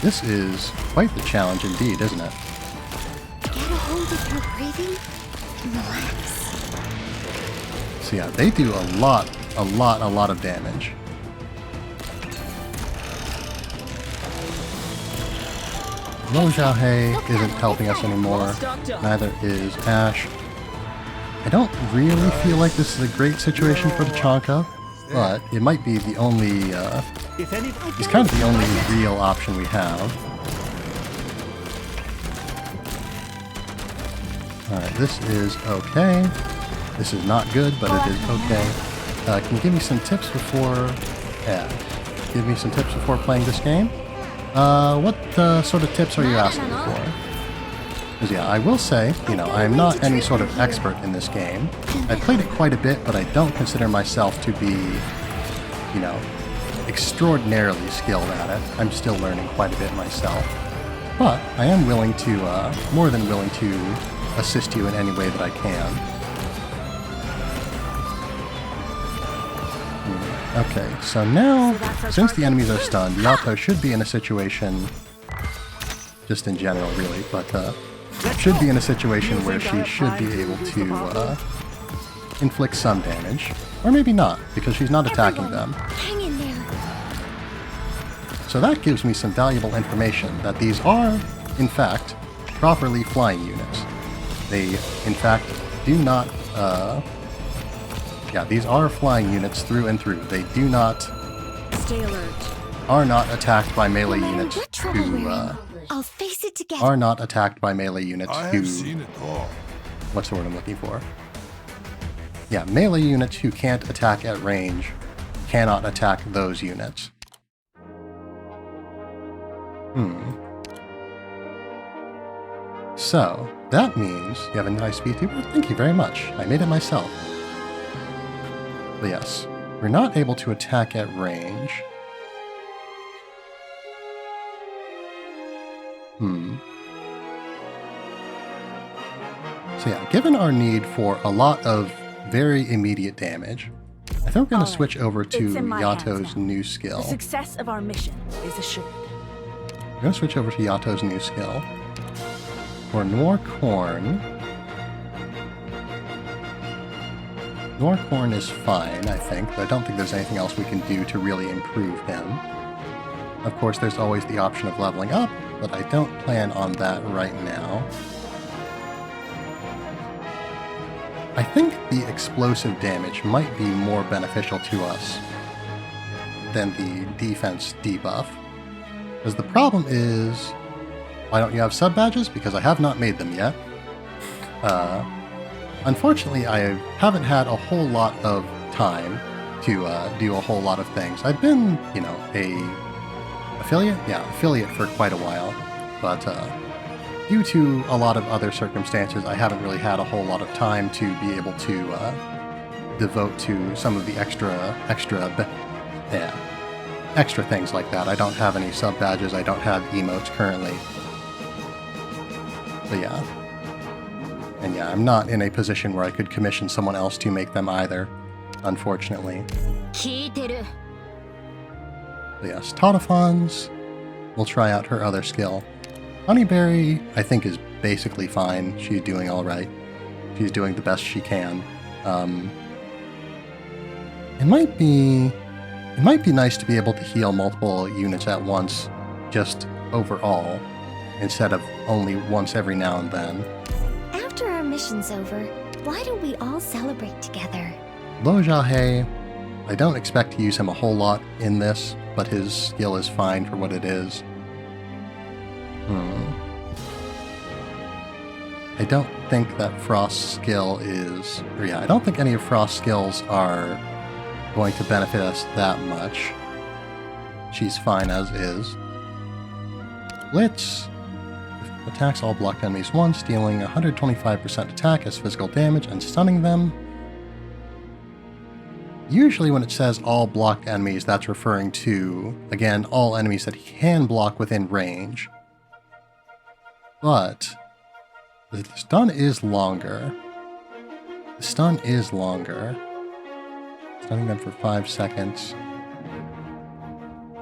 this is quite the challenge indeed, isn't it? Get a hold of your breathing and relax. So yeah, they do a lot of damage. Lo Xiaohei isn't helping us anymore. Neither is Ash. I don't really feel like this is a great situation for the Chonka, but it might be the only, it's kind of the only real option we have. Alright, this is okay. This is not good, but it is okay. Can you give me some tips before... Yeah. Give me some tips before playing this game? What sort of tips are you asking for? Because yeah, I will say, you know, I'm not any sort of expert in this game. I've played it quite a bit, but I don't consider myself to be, you know, extraordinarily skilled at it. I'm still learning quite a bit myself. But I am willing to, more than willing to assist you in any way that I can. Okay, so now, since the enemies are stunned, Yato should be in a situation, just in general really, but should be in a situation where she should be able to inflict some damage. Or maybe not, because she's not attacking them. Hang in there. So that gives me some valuable information that these are, in fact, properly flying units. They, in fact, do not... Yeah, these are flying units through and through. They do not... Stay alert. Are not attacked by melee No matter units what trouble we're who... in, I'll face it together. Are not attacked by melee units I who... have seen it all. What's the word I'm looking for? Yeah, melee units who can't attack at range cannot attack those units. So, that means you have a nice VTuber? Thank you very much. I made it myself. But yes, we're not able to attack at range. So yeah, given our need for a lot of very immediate damage, I think we're going to switch over to It's in my hands Yato's now. new The skill. success of our mission is assured. We're going to switch over to Yato's new skill. For Norcorn... Norcorn is fine, I think, but I don't think there's anything else we can do to really improve him. Of course, there's always the option of leveling up, but I don't plan on that right now. I think the explosive damage might be more beneficial to us than the defense debuff. Because the problem is... Why don't you have sub-badges? Because I have not made them yet. Unfortunately, I haven't had a whole lot of time to do a whole lot of things. I've been, you know, affiliate? Yeah, affiliate for quite a while. But due to a lot of other circumstances, I haven't really had a whole lot of time to be able to devote to some of the extra things like that. I don't have any sub-badges, I don't have emotes currently. But yeah. And yeah, I'm not in a position where I could commission someone else to make them either, unfortunately. But yes, Tautophons, we'll try out her other skill. Honeyberry, I think, is basically fine. She's doing alright. She's doing the best she can. It might be It might be nice to be able to heal multiple units at once, just overall, instead of only once every now and then. After our mission's over, why don't we all celebrate together? Lo Xiaohei, I don't expect to use him a whole lot in this, but his skill is fine for what it is. I don't think that Frost's skill is... Or yeah, I don't think any of Frost's skills are going to benefit us that much. She's fine as is. Blitz attacks all blocked enemies once, dealing 125% attack as physical damage and stunning them. Usually when it says all blocked enemies, that's referring to, again, all enemies that he can block within range. But the stun is longer. The stun is longer. Stunning them for 5 seconds.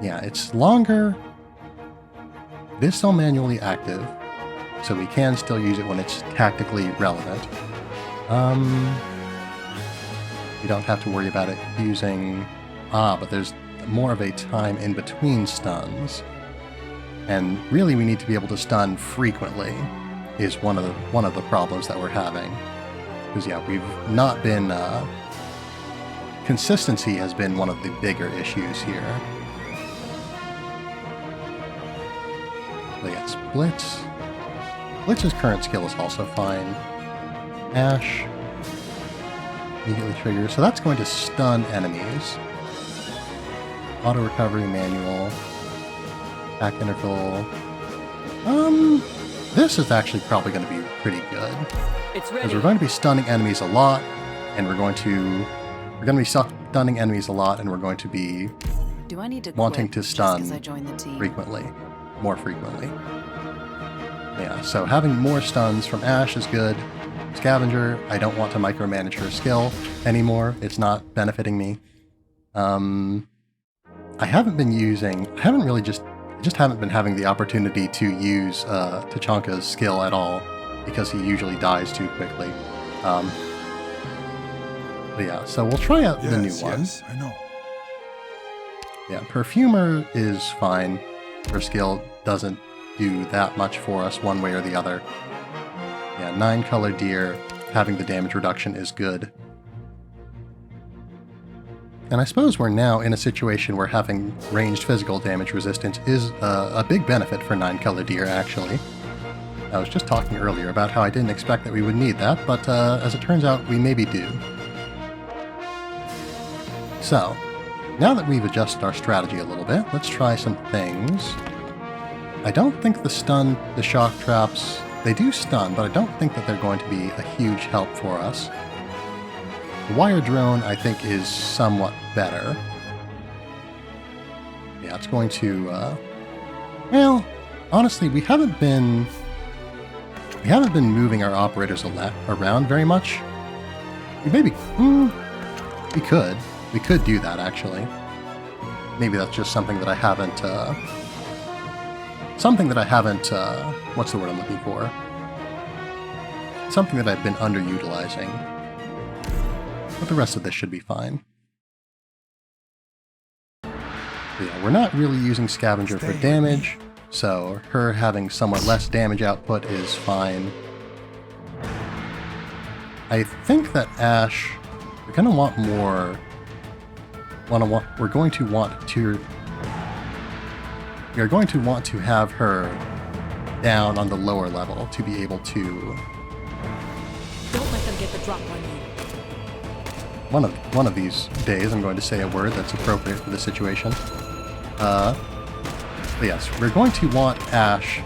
Yeah, it's longer. It is still manually active, so we can still use it when it's tactically relevant. You don't have to worry about it using... but there's more of a time in between stuns. And really we need to be able to stun frequently, is one of the problems that we're having. Because yeah, we've not been... consistency has been one of the bigger issues here. But yes, Blitz. Blitz's current skill is also fine. Ash immediately triggers, so that's going to stun enemies. Auto recovery manual. Back interval. This is actually probably going to be pretty good. Because we're going to be stunning enemies a lot, and we're going to be stunning enemies a lot, and we're going to be wanting to stun frequently. More frequently. Yeah, so having more stuns from Ash is good. Scavenger, I don't want to micromanage her skill anymore. It's not benefiting me. I haven't been having the opportunity to use Tachanka's skill at all, because he usually dies too quickly. But yeah, so we'll try out the new one. Yes, I know. Yeah, Perfumer is fine. Her skill doesn't do that much for us one way or the other. Yeah, 9-color deer, having the damage reduction is good. And I suppose we're now in a situation where having ranged physical damage resistance is a big benefit for 9-color deer, actually. I was just talking earlier about how I didn't expect that we would need that, but as it turns out, we maybe do. So, now that we've adjusted our strategy a little bit, let's try some things. I don't think the shock traps, they do stun, but I don't think that they're going to be a huge help for us. The wire drone, I think, is somewhat better. Yeah, it's going to, well, honestly, we haven't been moving our operators around very much. We could do that, actually. Maybe that's just something that I haven't, what's the word I'm looking for? Something that I've been underutilizing. But the rest of this should be fine. But yeah, we're not really using Scavenger for damage, so her having somewhat less damage output is fine. I think that Ash, we're going to want more... We're going to want to have her down on the lower level to be able to... Don't let them get the drop on you. One of these days I'm going to say a word that's appropriate for the situation. But yes, we're going to want Ash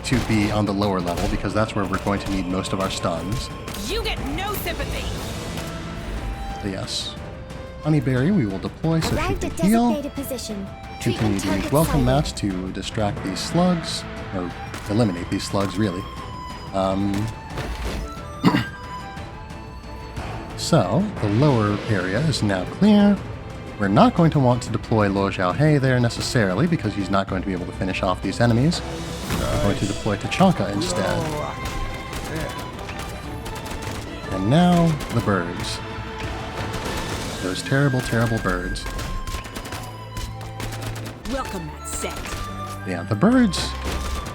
to be on the lower level because that's where we're going to need most of our stuns. You get no sympathy! But yes. Honeyberry we will deploy so she Arrived can at heal. designated position. Continue to use welcome mats to distract these slugs, or eliminate these slugs, really. So, the lower area is now clear. We're not going to want to deploy Lo Xiaohei there necessarily, because he's not going to be able to finish off these enemies. We're going to deploy Tachanka instead. And now, the birds. Those terrible, terrible birds. Welcome mat set. Yeah, the birds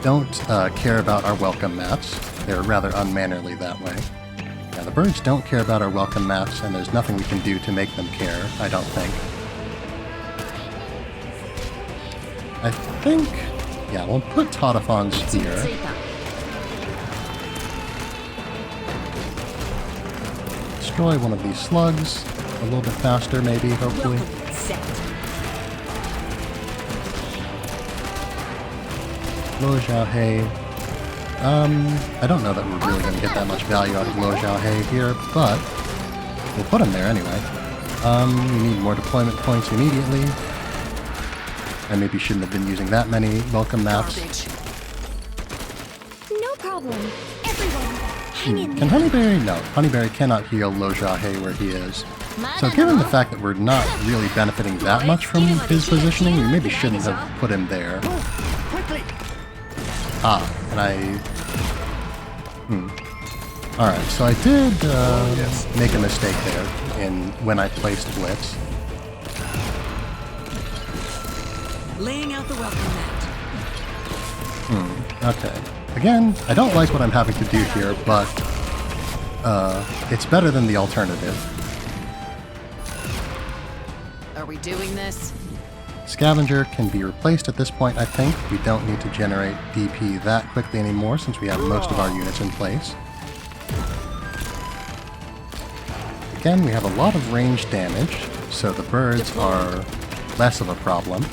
don't care about our welcome mats. They're rather unmannerly that way. Yeah, the birds don't care about our welcome mats, and there's nothing we can do to make them care, I don't think. I think... yeah, we'll put Tautophons here. Destroy one of these slugs a little bit faster, maybe, hopefully. Welcome mat set. Lo Xiaohei. I don't know that we're really going to get that much value out of Lo Xiaohei here, but we'll put him there anyway. We need more deployment points immediately. I maybe shouldn't have been using that many welcome maps. Garbage. No problem. Everyone, hang in Can there. Honeyberry? No, Honeyberry cannot heal Lo Xiaohei where he is. So given the fact that we're not really benefiting that much from his positioning, we maybe shouldn't have put him there. Quickly! And I... Alright, so I did make a mistake there when I placed Blitz. Laying out the welcome mat. Okay. Again, I don't like what I'm having to do here, but it's better than the alternative. Are we doing this? Scavenger can be replaced at this point, I think. We don't need to generate DP that quickly anymore since we have most of our units in place. Again, we have a lot of range damage, so the birds are less of a problem.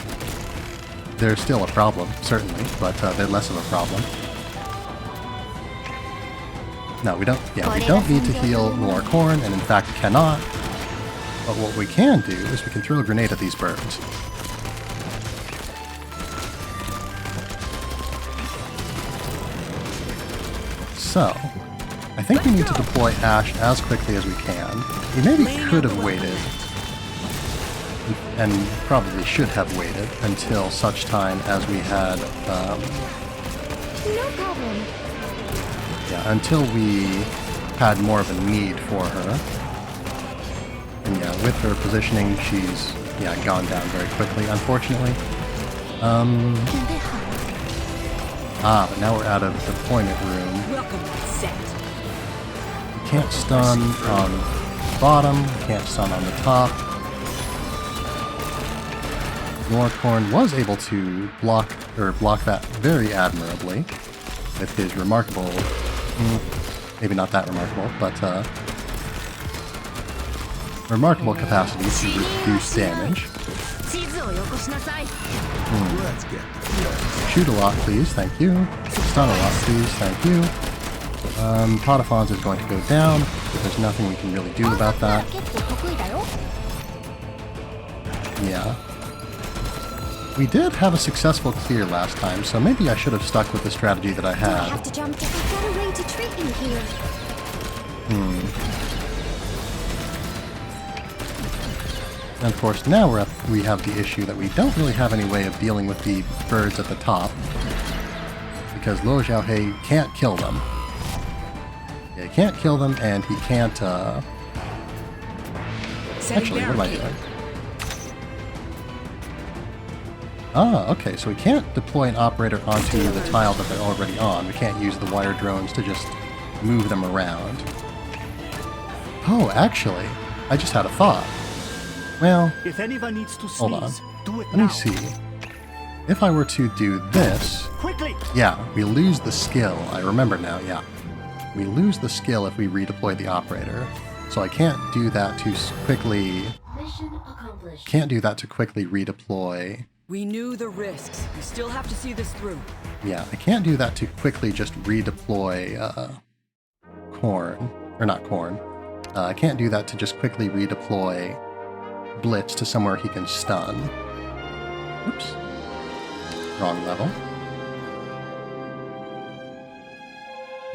They're still a problem, certainly, but they're less of a problem. No, we don't need to heal more corn, and in fact cannot. But what we can do is we can throw a grenade at these birds. So, I think we need to deploy Ash as quickly as we can. We maybe could have waited, and probably should have waited, until such time as we had, No problem. yeah, until we had more of a need for her. And yeah, with her positioning, she's, yeah, gone down very quickly, unfortunately. But now we're out of deployment room. Welcome mat set. We can't stun on the bottom, we can't stun on the top. Norcorn was able to block that very admirably with his remarkable, maybe not that remarkable, but remarkable capacity to reduce damage. Let's get Shoot a lot, please, thank you. Stun a lot, please, thank you. Tautophons is going to go down, but there's nothing we can really do about that. Yeah. We did have a successful clear last time, so maybe I should have stuck with the strategy that I I had. have to jump to a better way to treat you here. And of course, now we have the issue that we don't really have any way of dealing with the birds at the top, because Lo Xiaohei can't kill them. Yeah, he can't kill them, and he can't, Actually, what am I doing? Okay, so we can't deploy an operator onto the tile that they're already on. We can't use the wire drones to just move them around. Oh, actually, I just had a thought. Well, If anyone needs to hold on. sneeze, do it Let now. me see. If I were to do this, Quickly! yeah, we lose the skill. I remember now, yeah. We lose the skill if we redeploy the operator. So I can't do that to quickly... Mission accomplished. Can't do that to quickly redeploy. We knew the risks. We still have to see this through. Yeah, I can't do that to quickly just redeploy, corn. Or not corn. I can't do that to just quickly redeploy Blitz to somewhere he can stun. Oops. Wrong level.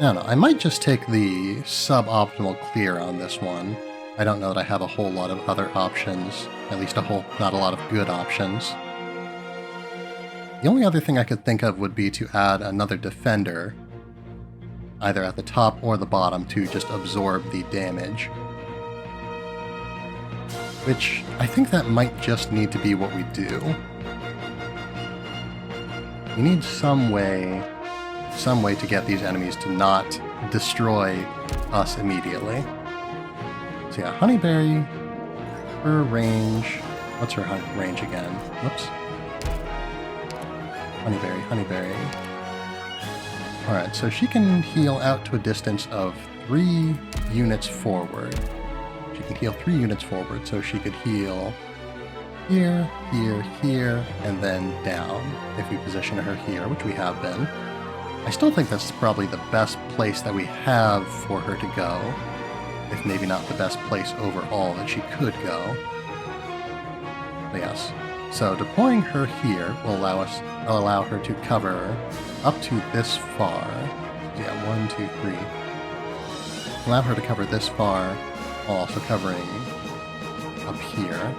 I don't know, I might just take the suboptimal clear on this one. I don't know that I have a whole lot of other options. At least not a lot of good options. The only other thing I could think of would be to add another defender, either at the top or the bottom, to just absorb the damage. Which, I think that might just need to be what we do. We need some way to get these enemies to not destroy us immediately. So yeah, Honeyberry, her range. What's her range again? Whoops. Honeyberry. Alright, so she can heal out to a distance of 3 units forward. She can heal 3 units forward, so she could heal here, here, and then down, if we position her here, which we have been. I still think that's probably the best place that we have for her to go, if maybe not the best place overall that she could go. But yes, so deploying her here will allow her to cover up to this far. Yeah, 1, 2, 3. Allow her to cover this far, while also covering up here.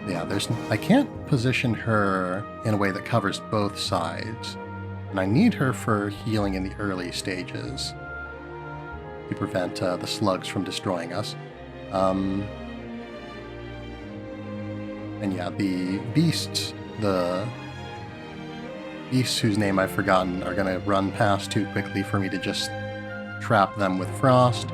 Yeah, I can't position her in a way that covers both sides, and I need her for healing in the early stages to prevent the slugs from destroying us. And yeah, the beasts whose name I've forgotten are going to run past too quickly for me to just trap them with frost.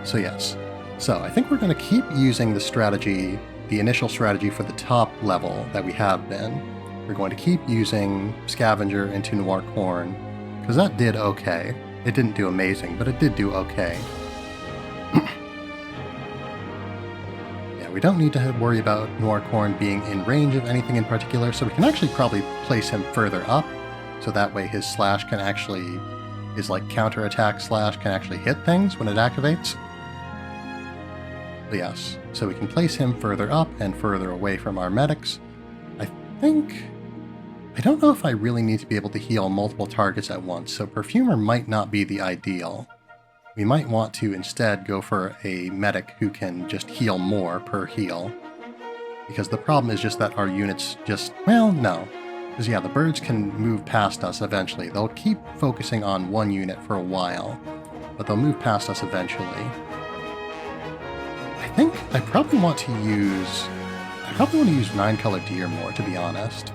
So yes. So I think we're going to keep using the initial strategy for the top level that we have been. We're going to keep using Scavenger into Noir Corn, because that did okay. It didn't do amazing, but it did do okay. Yeah, we don't need to worry about Noir Corn being in range of anything in particular, so we can actually probably place him further up, so that way his slash can actually, his like counterattack slash can actually hit things when it activates. Yes, so we can place him further up and further away from our medics. I don't know if I really need to be able to heal multiple targets at once, so Perfumer might not be the ideal. We might want to instead go for a medic who can just heal more per heal. Because the problem is just that our units well, no. Because yeah, the birds can move past us eventually. They'll keep focusing on one unit for a while, but they'll move past us eventually. I think I probably want to use 9-color deer more, to be honest.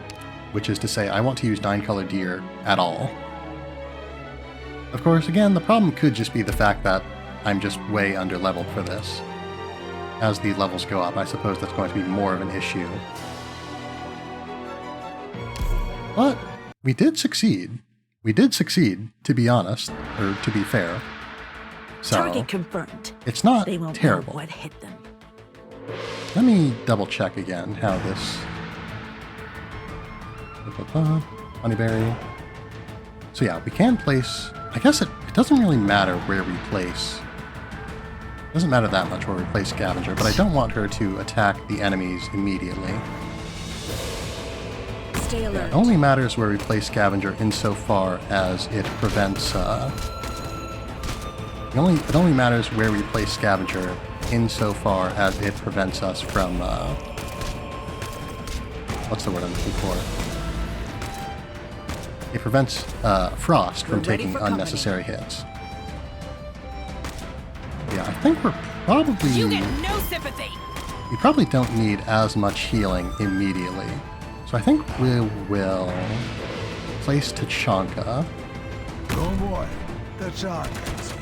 Which is to say, I want to use 9-color deer at all. Of course, again, the problem could just be the fact that I'm just way under-leveled for this. As the levels go up, I suppose that's going to be more of an issue. But we did succeed. We did succeed, to be honest, or to be fair. So, Target confirmed. It's not They won't terrible. know what hit them. Let me double check again how this... Honeyberry. So yeah, we can place... I guess it doesn't really matter where we place... It doesn't matter that much where we place Scavenger, but I don't want her to attack the enemies immediately. Stay Yeah, alert. it only matters where we place Scavenger insofar as it prevents... It only matters where we place Scavenger insofar as it prevents us from, what's the word I'm looking for? It prevents Frost from taking unnecessary hits. Yeah, I think we're probably... You get no sympathy. We probably don't need as much healing immediately. So I think we will place Tachanka. Oh boy, that's Arknights.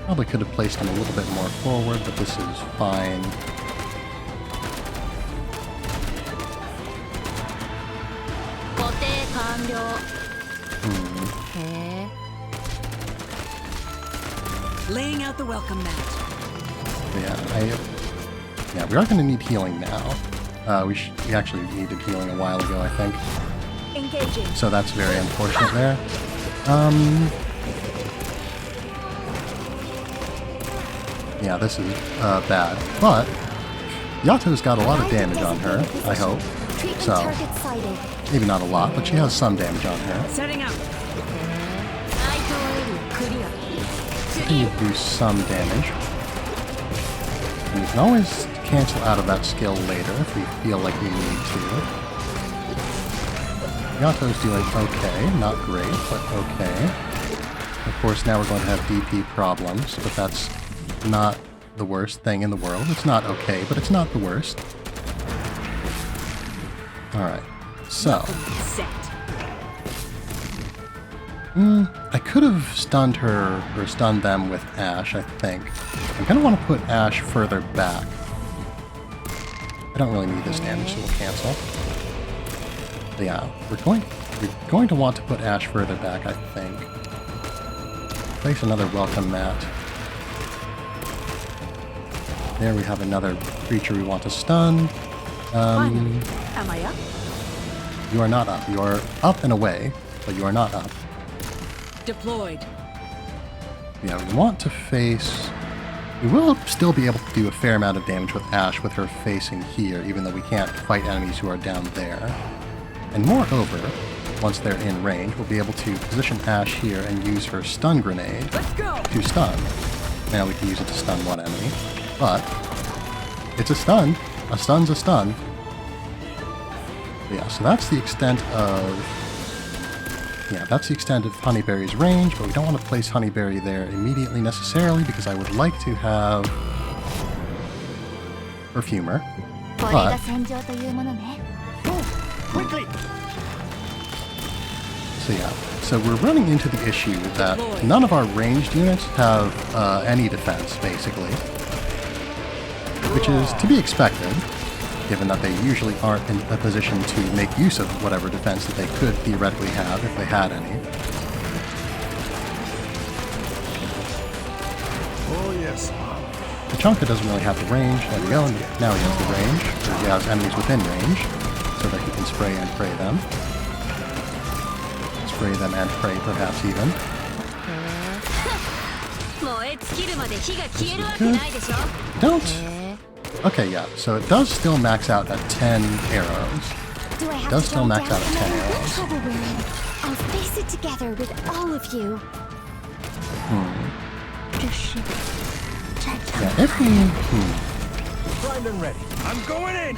Probably could have placed him a little bit more forward, but this is fine. Laying out the welcome mat. Yeah, we are going to need healing now. We actually needed healing a while ago, I think. Engaging. So that's very unfortunate there. Yeah, this is bad. But Yato's got a lot of damage on her, I hope. Treatment So, target sighted. maybe not a lot, but she has some damage on her. Setting up. Can you do some damage? And we can always cancel out of that skill later if we feel like we need to. Yato's doing okay, not great, but okay. Of course, now we're going to have DP problems, but that's not the worst thing in the world. It's not okay, but it's not the worst. Alright, so Set. I could have stunned her, or stunned them with Ash, I think. I'm going to want to put Ash further back. I don't really need this damage, so we'll cancel. But yeah, we're going to want to put Ash further back, I think. Place another welcome mat. There we have another creature we want to stun. Am I up? You are not up. You are up and away, but you are not up. Deployed. Yeah, we want to face... We will still be able to do a fair amount of damage with Ash with her facing here, even though we can't fight enemies who are down there. And moreover, once they're in range, we'll be able to position Ash here and use her stun grenade to stun. Now we can use it to stun one enemy, but it's a stun. A stun's a stun. Yeah, so that's the extent of... Yeah, that's the extent of Honeyberry's range, but we don't want to place Honeyberry there immediately necessarily because I would like to have Perfumer. But Quickly! so yeah, so we're running into the issue that none of our ranged units have any defense, basically, which is to be expected, given that they usually aren't in a position to make use of whatever defense that they could theoretically have if they had any. Oh, yes. Tachanka doesn't really have the range. There we go. Now he has the range. He has enemies within range, so that he can spray and pray them. Spray them and pray, perhaps even. Don't. Okay, yeah. So it does still max out at 10 arrows. It does still max out at 10 arrows. Trouble wearing. I'll face it together with all of you. Yeah, if we... Primed and ready. I'm going in!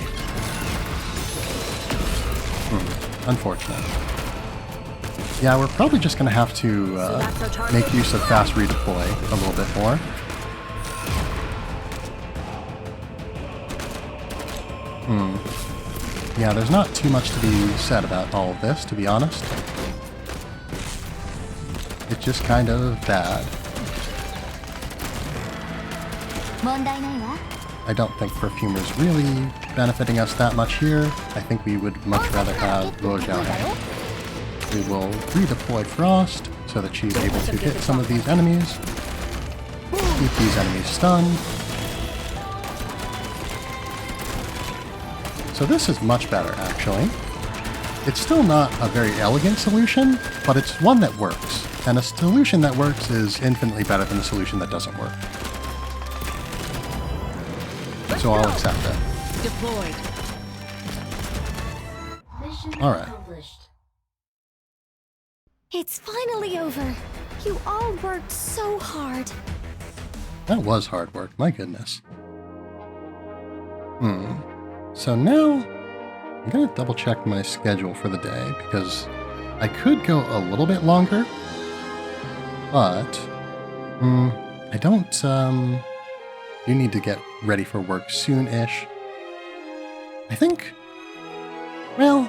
Unfortunate. Yeah, we're probably just going to have to make use of fast redeploy a little bit more. Yeah, there's not too much to be said about all of this, to be honest. It's just kind of bad. I don't think Perfumer's really benefiting us that much here. I think we would much rather have Guozhou. We will redeploy Frost so that she's able to hit some of these enemies. Keep these enemies stunned. So this is much better, actually. It's still not a very elegant solution, but it's one that works. And a solution that works is infinitely better than a solution that doesn't work. So I'll accept it. Deployed. Alright. It's finally over. You all worked so hard. That was hard work, my goodness. So now, I'm gonna double check my schedule for the day, because I could go a little bit longer, but, I don't, you need to get ready for work soon-ish. I think, well,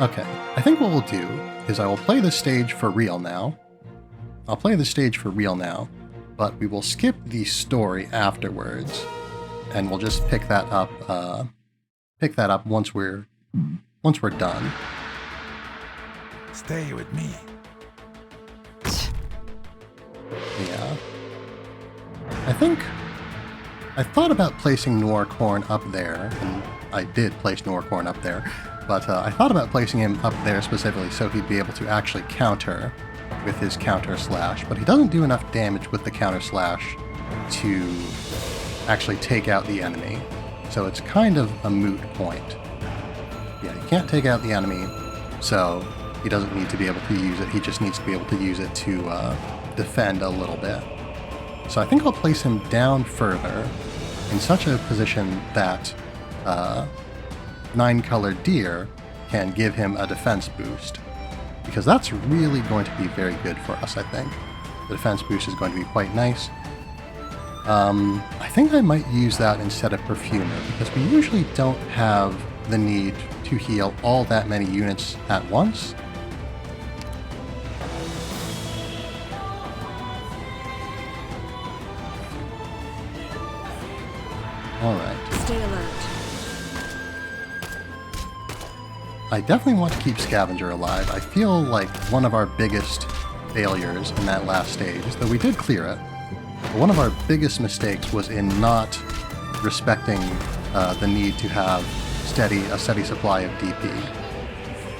okay. I think what we'll do is I will play the stage for real now. I'll play the stage for real now, but we will skip the story afterwards, and we'll just pick that up once we're done. Stay with me. Yeah. I thought about placing Noircorn up there, and I did place Noircorn up there, but I thought about placing him up there specifically so he'd be able to actually counter with his counter slash, but he doesn't do enough damage with the counter slash to actually take out the enemy, so it's kind of a moot point. Yeah, he can't take out the enemy, so he doesn't need to be able to use it, he just needs to be able to use it to defend a little bit. So I think I'll place him down further in such a position that 9-colored deer can give him a defense boost, because that's really going to be very good for us, I think. The defense boost is going to be quite nice. I think I might use that instead of Perfumer, because we usually don't have the need to heal all that many units at once. Alright. Stay alert. I definitely want to keep Scavenger alive. I feel like one of our biggest failures in that last stage, though we did clear it, but one of our biggest mistakes was in not respecting the need to have a steady supply of DP.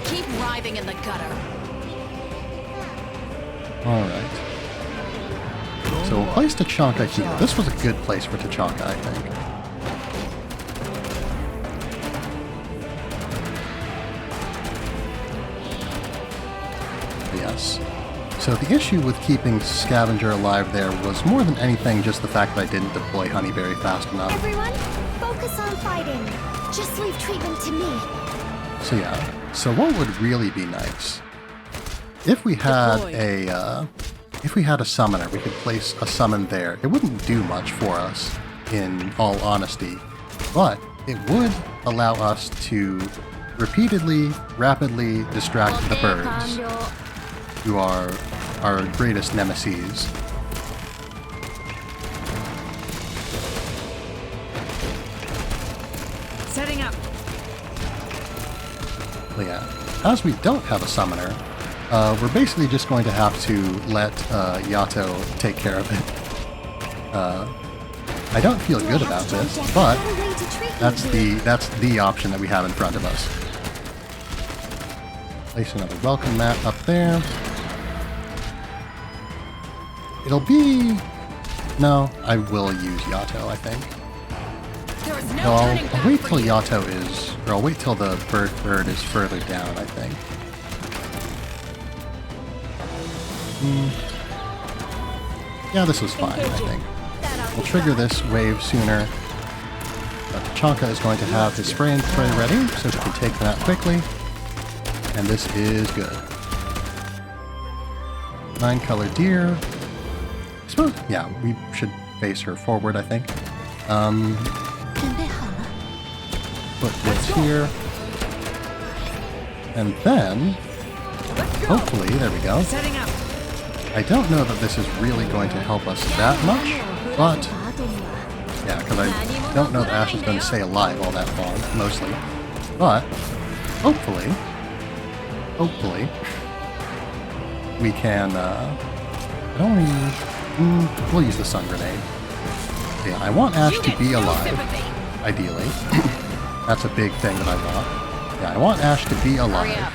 Keep writhing in the gutter. Alright. So we'll place Tachanka here. This was a good place for Tachanka, I think. Yes. So the issue with keeping Scavenger alive there was more than anything just the fact that I didn't deploy Honeyberry fast enough. Everyone, focus on fighting. Just leave treatment to me. So yeah. So what would really be nice? If we had a summoner, we could place a summon there. It wouldn't do much for us, in all honesty, but it would allow us to repeatedly, rapidly distract the birds, who are our greatest nemeses. Setting up. But yeah, as we don't have a summoner, we're basically just going to have to let Yato take care of it. I don't feel good about this, but that's the option that we have in front of us. Place another welcome mat up there. It'll be... No, I will use Yato, I think. There is no No, turning I'll back wait for till you. Yato is... Or I'll wait till the bird is further down, I think. Yeah, this was fine, I think. We'll trigger this wave sooner. But Tachanka is going to have his spray and pray ready, so he can take that quickly. And this is good. 9-color deer. I suppose, yeah, we should face her forward, I think. Put this here. And then, hopefully, there we go. Setting up. I don't know that this is really going to help us that much, but yeah, because I don't know that Ash is going to stay alive all that long, mostly. But hopefully, we can. I don't really. We'll use the sun grenade. Yeah, I want Ash to be alive, ideally. That's a big thing that I want. Yeah, I want Ash to be alive.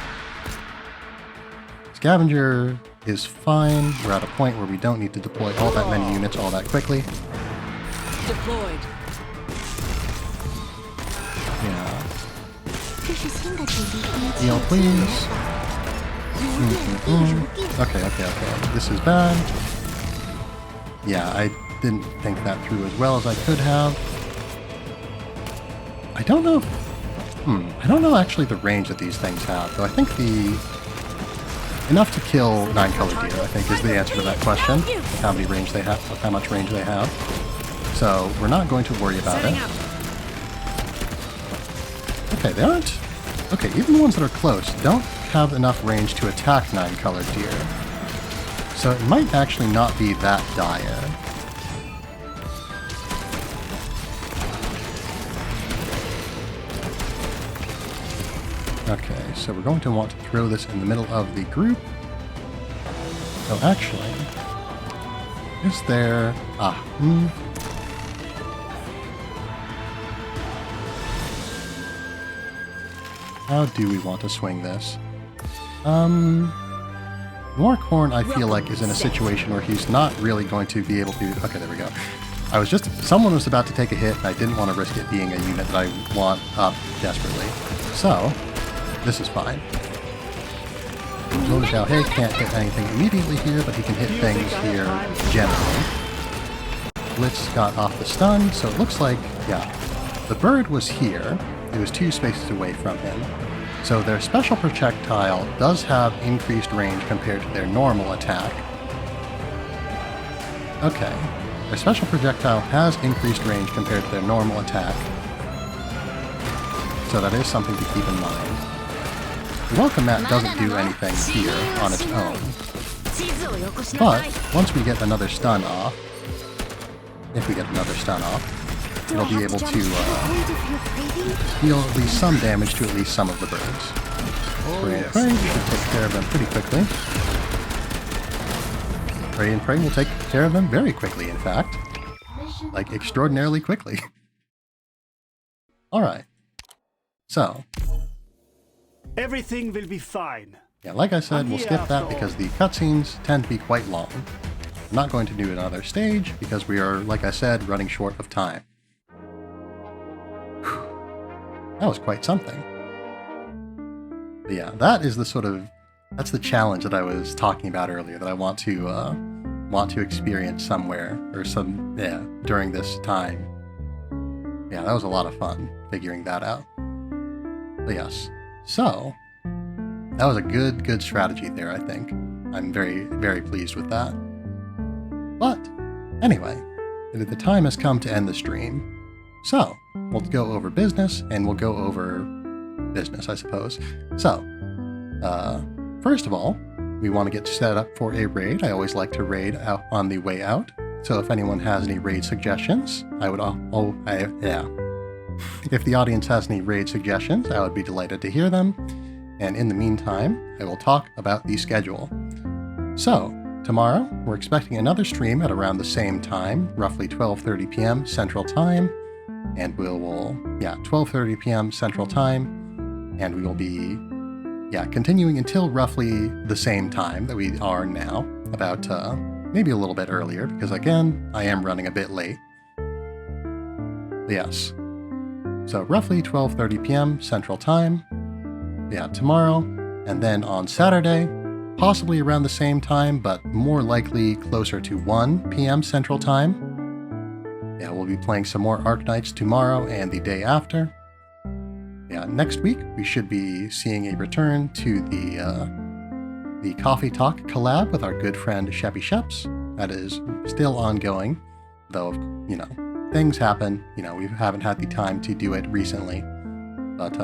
Scavenger is fine. We're at a point where we don't need to deploy all that many units all that quickly. Deployed. Yeah. Heal, please. Okay. This is bad. Yeah, I didn't think that through as well as I could have. I don't know. I don't know actually the range that these things have, though I think enough to kill 9-color deer, I think, is the answer to that question. Of how many range they have, of how much range they have. So we're not going to worry about it. Okay, they aren't. Okay, even the ones that are close don't have enough range to attack 9-color deer. So it might actually not be that dire. Okay, so we're going to want to throw this in the middle of the group. So actually, is there... How do we want to swing this? Morkhorn, I feel like, is in a situation where he's not really going to be able to... Okay, there we go. Someone was about to take a hit, and I didn't want to risk it being a unit that I want up desperately. So, this is fine. Zhou Xiaohei can't hit anything immediately here, but he can hit things here generally. Blitz got off the stun, so it looks like, yeah, the bird was here. It was 2 spaces away from him. So their special projectile does have increased range compared to their normal attack. Okay. Their special projectile has increased range compared to their normal attack. So that is something to keep in mind. The welcome mat doesn't do anything here on its own. But once we get another stun off, if we get another stun off, it'll be able to deal at least some damage to at least some of the birds. Pray and Pray should take care of them pretty quickly. Pray and Pray will take care of them very quickly, in fact. Like, extraordinarily quickly. Alright. So. Everything will be fine. Yeah, like I said, we'll skip that because the cutscenes tend to be quite long. I'm not going to do another stage because we are, like I said, running short of time. Whew. That was quite something. But yeah, that is the sort of, that's the challenge that I was talking about earlier that I want to experience somewhere or during this time. Yeah, that was a lot of fun figuring that out. But yes, so that was a good strategy there, I think. I'm very, very pleased with that. But anyway, the time has come to end the stream. So we'll go over business and we'll go over business, I suppose. So, first of all, we want to get set up for a raid. I always like to raid out on the way out. So if anyone has any raid suggestions, if the audience has any raid suggestions, I would be delighted to hear them. And in the meantime, I will talk about the schedule. So, tomorrow, we're expecting another stream at around the same time, roughly 12:30 p.m. Central Time. And 12:30 p.m. Central Time. And we will be, continuing until roughly the same time that we are now, about maybe a little bit earlier, because again, I am running a bit late. But yes. So roughly 12:30 p.m. Central Time. Yeah, tomorrow. And then on Saturday, possibly around the same time, but more likely closer to 1 p.m. Central Time. Yeah, we'll be playing some more Arknights tomorrow and the day after. Yeah, next week we should be seeing a return to the Coffee Talk collab with our good friend Sheppy Sheps. That is still ongoing, though, things happen. We haven't had the time to do it recently. But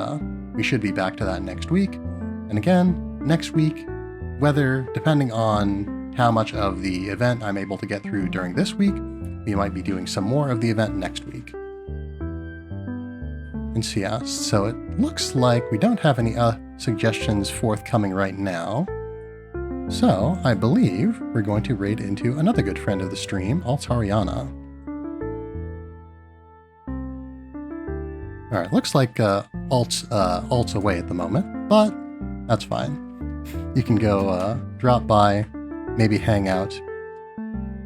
we should be back to that next week. And again, next week, depending on how much of the event I'm able to get through during this week, we might be doing some more of the event next week. And so it looks like we don't have any suggestions forthcoming right now. So I believe we're going to raid into another good friend of the stream, Altariana. Alright, looks like Alt's away at the moment, but that's fine. You can go drop by, maybe hang out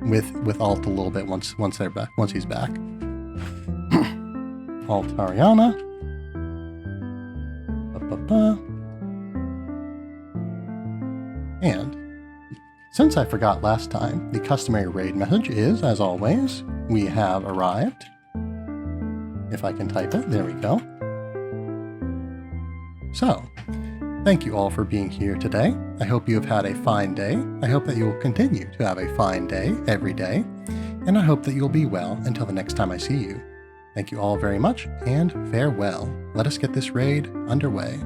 with Alt a little bit once he's back. Altariana. And since I forgot last time, the customary raid message is, as always, we have arrived. If I can type it, there we go. So, thank you all for being here today. I hope you have had a fine day. I hope that you will continue to have a fine day every day. And I hope that you'll be well until the next time I see you. Thank you all very much, and farewell. Let us get this raid underway.